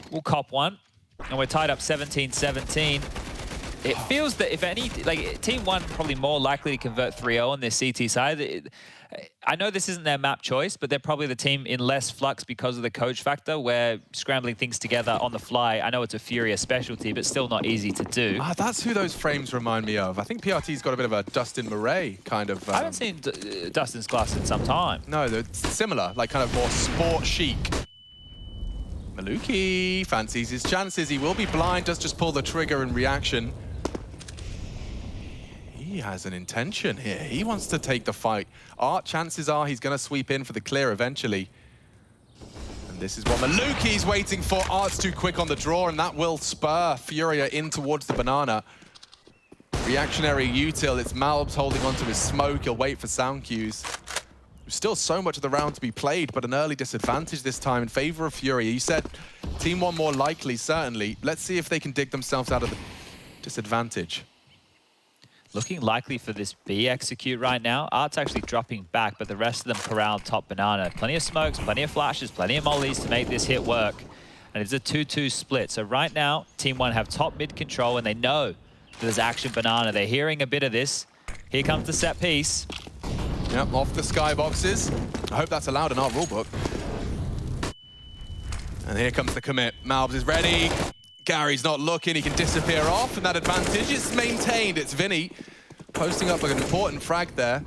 we'll cop one. And we're tied up 17-17. It feels that if any, like TeamOne probably more likely to convert 3-0 on their CT side. I know this isn't their map choice, but they're probably the team in less flux because of the coach factor, where scrambling things together on the fly. I know it's a FURIA specialty, but still not easy to do. That's who those frames remind me of. I think PRT's got a bit of a Dustin Murray kind of... I haven't seen Dustin's class in some time. No, they're similar, like kind of more sport chic. Maluki fancies his chances. He will be blind, does just pull the trigger in reaction. He has an intention here. He wants to take the fight. Art, chances are he's going to sweep in for the clear eventually. And this is what Maluki's waiting for. Art's too quick on the draw, and that will spur Furia in towards the banana. Reactionary util. It's Malbs holding onto his smoke. He'll wait for sound cues. There's still so much of the round to be played, but an early disadvantage this time in favor of Furia. You said TeamOne more likely, certainly. Let's see if they can dig themselves out of the disadvantage. Looking likely for this B execute right now. Art's actually dropping back, but the rest of them corralled top banana. Plenty of smokes, plenty of flashes, plenty of mollies to make this hit work. And it's a 2-2 split. So right now, TeamOne have top mid control, and they know that there's action banana. They're hearing a bit of this. Here comes the set piece. Yep, off the skyboxes. I hope that's allowed in our rulebook. And here comes the commit. Malbs is ready. Gary's not looking. He can disappear off, and that advantage is maintained. It's Vinny posting up like an important frag there.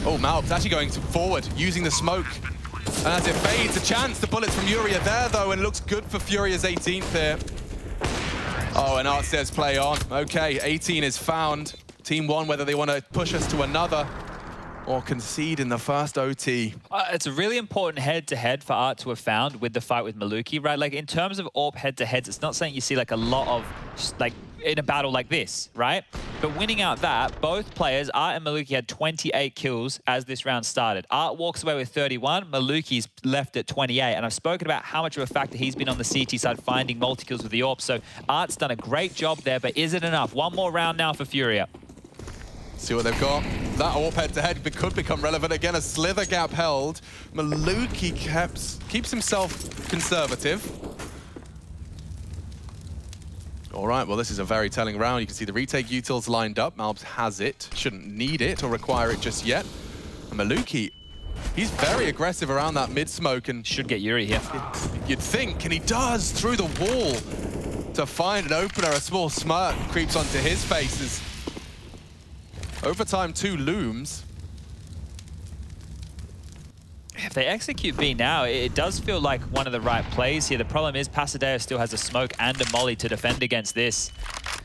Oh, Malbs actually going forward, using the smoke. And as it fades, a chance. The bullets from Furia there, though, and it looks good for Furia's 18th here. Oh, and Art says play on. Okay, 18 is found. TeamOne, whether they want to push us to another or concede in the first OT. It's a really important head-to-head for Art to have found with the fight with Maluki, right? Like, in terms of AWP head-to-heads, it's not something you see like a lot of, like, in a battle like this, right? But winning out that, both players, Art and Maluki, had 28 kills as this round started. Art walks away with 31, Maluki's left at 28, and I've spoken about how much of a factor he's been on the CT side finding multi-kills with the AWP, so Art's done a great job there, but is it enough? One more round now for Furia. See what they've got. That AWP head-to-head could become relevant again. A slither gap held. Maluki keeps himself conservative. All right, well, this is a very telling round. You can see the retake utils lined up. Malbs has it. Shouldn't need it or require it just yet. And Maluki, he's very aggressive around that mid-smoke and should get Yuri here. You'd think, and he does through the wall to find an opener. A small smirk creeps onto his faces. Overtime 2 looms. If they execute B now, it does feel like one of the right plays here. The problem is Pasadeo still has a smoke and a molly to defend against this.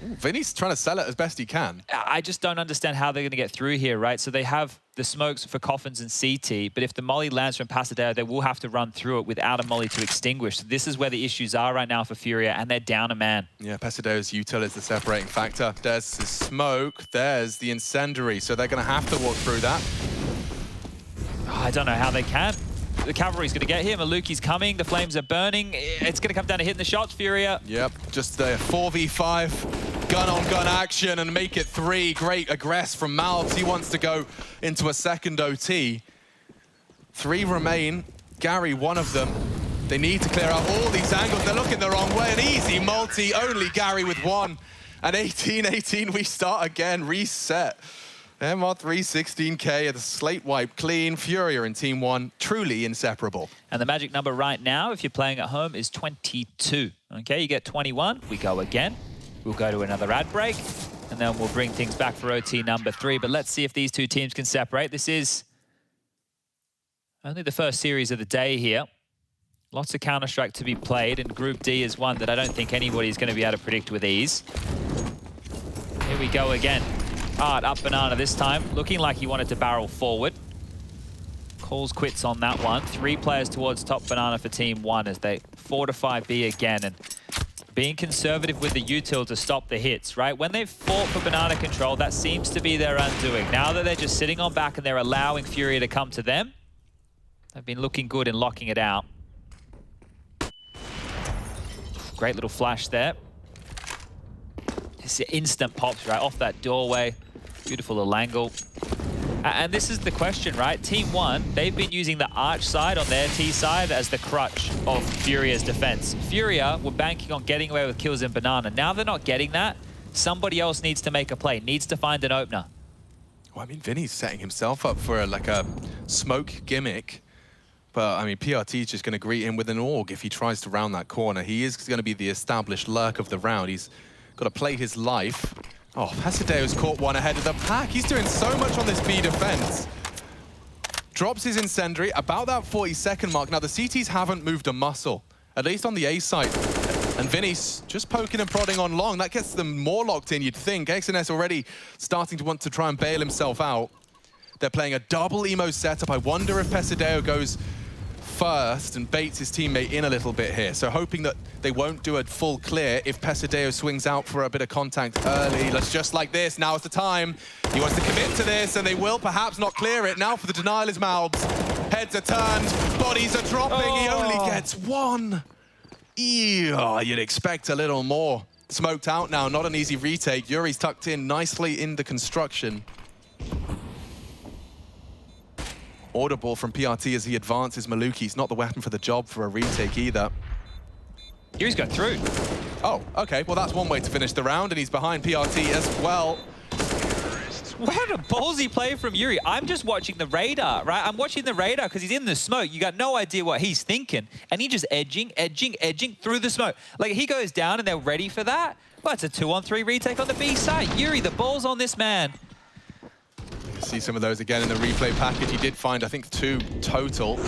Ooh, Vinny's trying to sell it as best he can. I just don't understand how they're going to get through here, right? So they have the smokes for Coffins and CT, but if the molly lands from Pasadeo, they will have to run through it without a molly to extinguish. So this is where the issues are right now for FURIA, and they're down a man. Yeah, Pasadeo's util is the separating factor. There's the smoke, there's the incendiary, so they're going to have to walk through that. Oh, I don't know how they can. The cavalry's going to get here. Maluki's coming. The flames are burning. It's going to come down to hitting the shots, FURIA. Yep, just the 4v5 gun-on-gun action and make it 3. Great aggress from Malbs. He wants to go into a second OT. 3 remain. Gary, one of them. They need to clear out all these angles. They're looking the wrong way. An easy multi. Only Gary with 1. And 18-18, we start again. Reset. MR3 16K, the slate wipe clean. FURIA and TeamOne truly inseparable. And the magic number right now, if you're playing at home, is 22. Okay, you get 21. We go again. We'll go to another ad break, and then we'll bring things back for OT number 3. But let's see if these two teams can separate. This is only the first series of the day here. Lots of Counter-Strike to be played, and Group D is one that I don't think anybody's going to be able to predict with ease. Here we go again. Art up banana this time, looking like he wanted to barrel forward. Calls quits on that one. 3 players towards top banana for TeamOne as they fortify B again. And being conservative with the util to stop the hits, right? When they've fought for banana control, that seems to be their undoing. Now that they're just sitting on back and they're allowing FURIA to come to them, they've been looking good in locking it out. Great little flash there. It's instant pops right off that doorway. Beautiful little angle. And this is the question, right? TeamOne, they've been using the arch side on their T side as the crutch of FURIA's defense. FURIA were banking on getting away with kills in banana. Now they're not getting that. Somebody else needs to make a play, needs to find an opener. Well, I mean, Vinny's setting himself up for like a smoke gimmick. But, I mean, PRT is just going to greet him with an AUG if he tries to round that corner. He is going to be the established lurk of the round. He's got to play his life. Oh, Pasadeo's caught one ahead of the pack. He's doing so much on this B defense. Drops his incendiary about that 40-second mark. Now, the CTs haven't moved a muscle, at least on the A side. And Vinny's just poking and prodding on long. That gets them more locked in, you'd think. XNS already starting to want to try and bail himself out. They're playing a double emo setup. I wonder if Pasadeo goes first and baits his teammate in a little bit here. So hoping that they won't do a full clear if Pasadeo swings out for a bit of contact early. Let's just like this. Now is the time. He wants to commit to this, and they will perhaps not clear it. Now for the denial is Malbs. Heads are turned. Bodies are dropping. Oh. He only gets 1. Ew, you'd expect a little more. Smoked out now. Not an easy retake. Yuri's tucked in nicely in the construction. Audible from PRT as he advances. Maluki's not the weapon for the job for a retake either. Yuri's got through. Oh, okay. Well, that's one way to finish the round, and he's behind PRT as well. What a ballsy play from Yuri. I'm just watching the radar, right? I'm watching the radar because he's in the smoke. You got no idea what he's thinking. And he's just edging through the smoke. Like, he goes down and they're ready for that. Well, it's a 2-on-3 retake on the B side. Yuri, the ball's on this man. See some of those again in the replay package. He did find, I think, 2 total.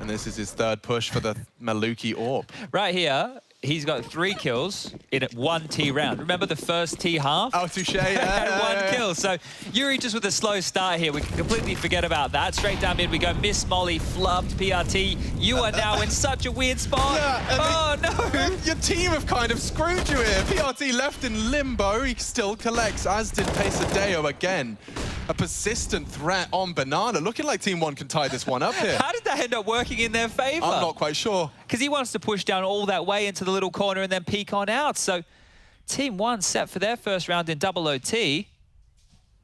And this is his 3rd push for the Maluki AWP. Right here, he's got 3 kills in 1 T round. Remember the first T half? Oh, touche. Yeah, 1 kill. So Yuri just with a slow start here. We can completely forget about that. Straight down mid we go. Miss Molly, flubbed PRT. You are now in such a weird spot. Yeah, oh, no. Your team have kind of screwed you here. PRT left in limbo. He still collects, as did Pasadeo again. A persistent threat on banana. Looking like TeamOne can tie this one up here. How did that end up working in their favor? I'm not quite sure. Because he wants to push down all that way into the little corner and then peek on out. So TeamOne set for their first round in double OT.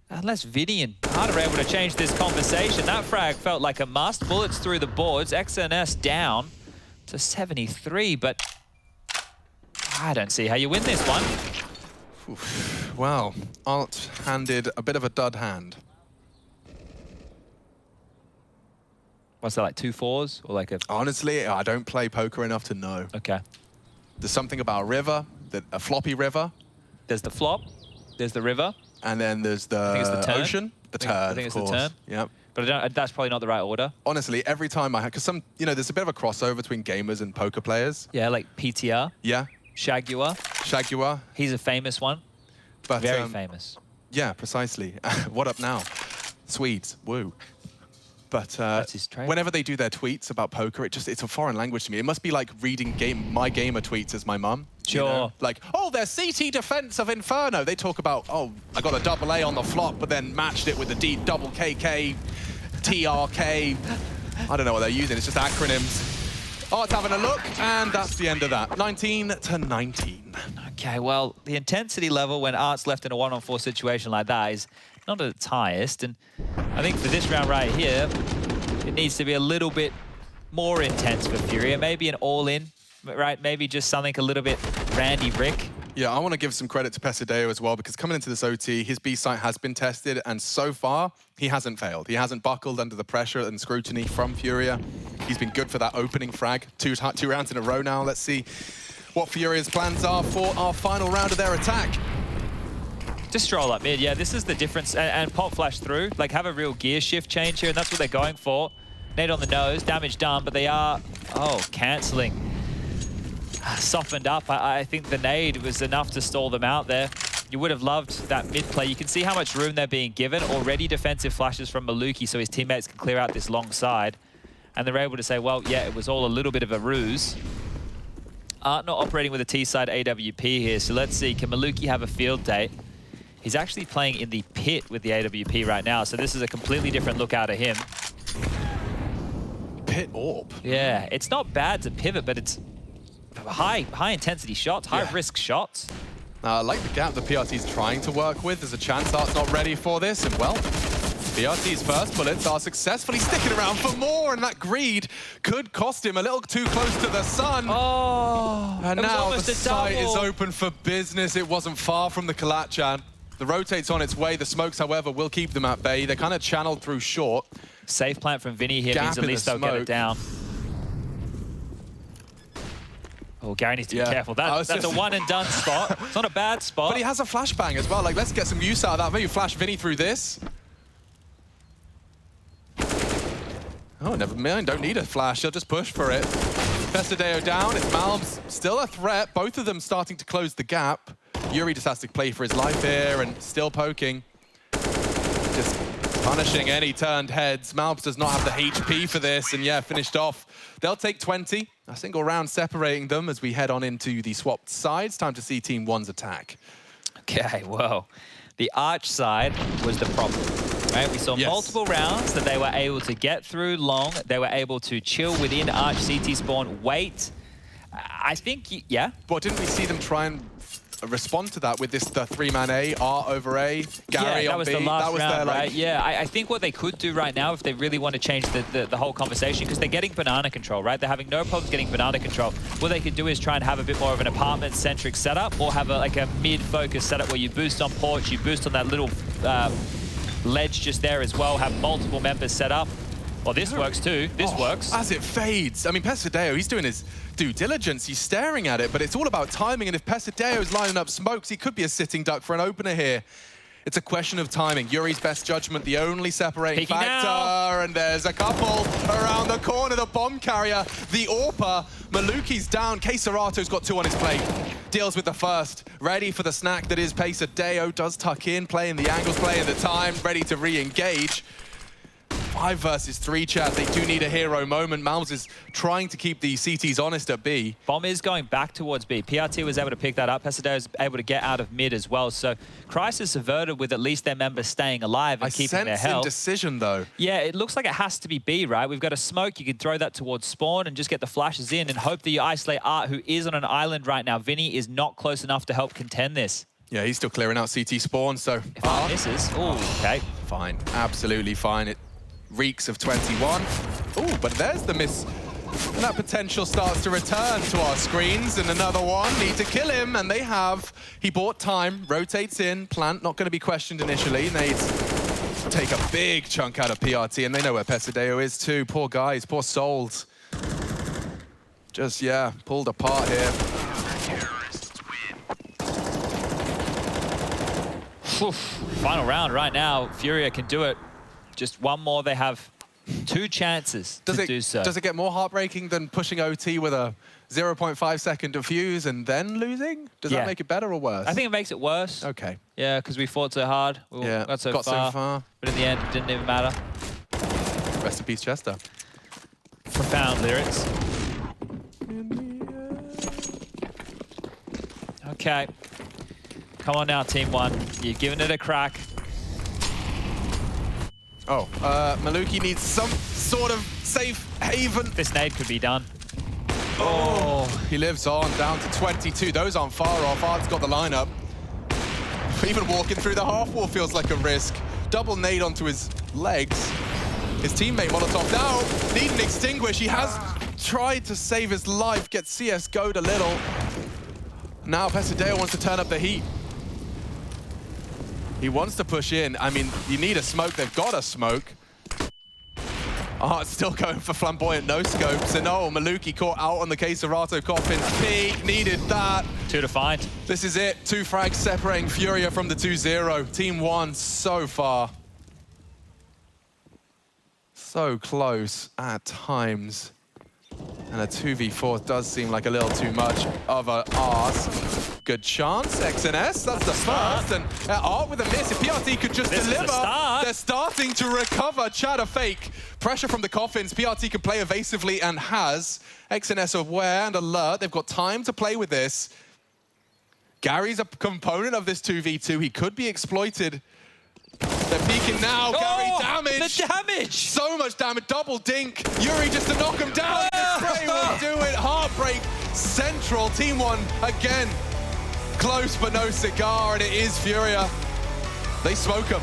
Unless Vinny and Art are able to change this conversation. That frag felt like a must. Bullets through the boards. XNS down to 73, but I don't see how you win this one. Oof. Well, Art handed a bit of a dud hand. What's that, like 2 4s? Or like a... Honestly, I don't play poker enough to know. Okay. There's something about a river, a floppy river. There's the flop, there's the river. And then there's the, I think it's the turn. ocean. The turn, I think it's the turn. Yep. But that's probably not the right order. Honestly, every time because there's a bit of a crossover between gamers and poker players. Yeah, like PTR. Yeah. Shagua. Shagua. He's a famous one. But, very famous. Yeah, precisely. What up now? Swedes, woo. But whenever they do their tweets about poker, it's a foreign language to me. It must be like reading my gamer tweets as my mum. Sure. You know? Like, oh, their CT defense of Inferno. They talk about, oh, I got a double A on the flop, but then matched it with a D double KK, TRK. I don't know what they're using. It's just acronyms. Art's having a look, and that's the end of that. 19-19. Okay, well, the intensity level when Art's left in a 1-on-4 situation like that is not at its highest, and I think for this round right here, it needs to be a little bit more intense for FURIA. Maybe an all-in, right? Maybe just something a little bit Randy Rick. Yeah, I want to give some credit to Pesadeo as well, because coming into this OT, his B site has been tested, and so far, he hasn't failed. He hasn't buckled under the pressure and scrutiny from FURIA. He's been good for that opening frag. Two rounds in a row now. Let's see what FURIA's plans are for our final round of their attack. Just stroll up mid, yeah, this is the difference, and pop flash through, like have a real gear shift change here, and that's what they're going for. Nade on the nose, damage done, but they are, cancelling. Softened up, I think the nade was enough to stall them out there. You would have loved that mid play. You can see how much room they're being given. Already defensive flashes from Maluki, so his teammates can clear out this long side. And they're able to say, well, yeah, it was all a little bit of a ruse. Art not operating with a T-side AWP here, so let's see, can Maluki have a field date? He's actually playing in the pit with the AWP right now, so this is a completely different look out of him. Pit AWP? Yeah, it's not bad to pivot, but it's high intensity shots, high risk shots. I like the gap the PRT's trying to work with. There's a chance Art's not ready for this, and well, PRT's first bullets are successfully sticking around for more, and that greed could cost him a little too close to the sun. Oh, and now the site is open for business. It wasn't far from the Kalachan. The rotate's on its way. The smokes, however, will keep them at bay. They're kind of channeled through short. Safe plant from Vinny here means at least they'll get it down. Oh, Gary needs to be careful. That's a one-and-done spot. It's not a bad spot. But he has a flashbang as well. Like, let's get some use out of that. Maybe flash Vinny through this. Oh, never mind. Don't need a flash. He'll just push for it. Pesadeo down. It's Malm's still a threat. Both of them starting to close the gap. Yuri just has to play for his life here and still poking. Just punishing any turned heads. Malms does not have the HP for this, and yeah, finished off. They'll take 20. A single round separating them as we head on into the swapped sides. Time to see Team1's attack. Okay, well, the Arch side was the problem. Right? We saw multiple rounds that they were able to get through long. They were able to chill within Arch CT spawn, wait. I think, yeah. But didn't we see them try and respond to that with this the 3-man A, Art over A, Gary on B? The last that was round, their, like... right? Yeah, I think what they could do right now if they really want to change the whole conversation, because they're getting banana control, right? They're having no problems getting banana control. What they could do is try and have a bit more of an apartment-centric setup, or have like a mid-focus setup where you boost on porch, you boost on that little ledge just there as well, have multiple members set up. Well, this works too. This works. As it fades. I mean, Pesadeo, he's doing his due diligence. He's staring at it, but it's all about timing. And if Pesadeo's lining up smokes, he could be a sitting duck for an opener here. It's a question of timing. Yuri's best judgment, the only separating factor. Now. And there's a couple around the corner. The bomb carrier, the AWPer. Maluki's down. Keisarato's got 2 on his plate. Deals with the first. Ready for the snack that is Pesadeo. Does tuck in, playing the angles, playing the time. Ready to re-engage. 5 versus 3, chat. They do need a hero moment. Malms is trying to keep the CTs honest at B. Bomb is going back towards B. PRT was able to pick that up. Pesadeo is able to get out of mid as well. So crisis averted with at least their members staying alive and keeping their health. Indecision though. Yeah, it looks like it has to be B, right? We've got a smoke. You can throw that towards spawn and just get the flashes in and hope that you isolate Art, who is on an island right now. Vinny is not close enough to help contend this. Yeah, he's still clearing out CT spawn, so... If Art misses, okay. Fine, absolutely fine. It reeks of 21. Ooh, but there's the miss And that potential starts to return to our screens, and another one, need to kill him, and they have. He bought time, rotates in, plant, not going to be questioned initially. They take a big chunk out of PRT, and they know where Pesadeo is too. Poor guys, poor souls. Just, yeah, pulled apart here. Final round right now. Furia can do it. Just one more. They have 2 chances to do so. Does it get more heartbreaking than pushing OT with a 0.5 second defuse and then losing? Does that make it better or worse? I think it makes it worse. Okay. Yeah, because we fought so hard. We got so far. But in the end, it didn't even matter. Rest in peace, Chester. Profound lyrics. Okay. Come on now, TeamOne. You're giving it a crack. Oh, Maluki needs some sort of safe haven. This nade could be done. Oh, he lives on, down to 22. Those aren't far off. Art's got the lineup. Even walking through the half wall feels like a risk. Double nade onto his legs. His teammate Molotov now, need an extinguish. He has tried to save his life, get CSGO'd a little. Now Pesadeo wants to turn up the heat. He wants to push in. I mean, you need a smoke. They've got a smoke. Art's still going for flamboyant no-scopes. And oh, Maluki caught out on the Queserato coffin. Peak, needed that. 2 to find. This is it. 2 frags separating Furia from the 2-0. TeamOne so far. So close at times. And a 2v4 does seem like a little too much of an ask. Good chance, XNS, that's the first. And Art with a miss, if PRT could just deliver, they're starting to recover. Chatter fake, pressure from the coffins. PRT can play evasively and has. XNS aware and alert, they've got time to play with this. Gary's a component of this 2v2, he could be exploited. They're peeking now, Gary, damage! The damage! So much damage, double dink. Yuri just to knock him down. Spray will do it, heartbreak central. TeamOne again. Close but no cigar, and it is Furia. They smoke him.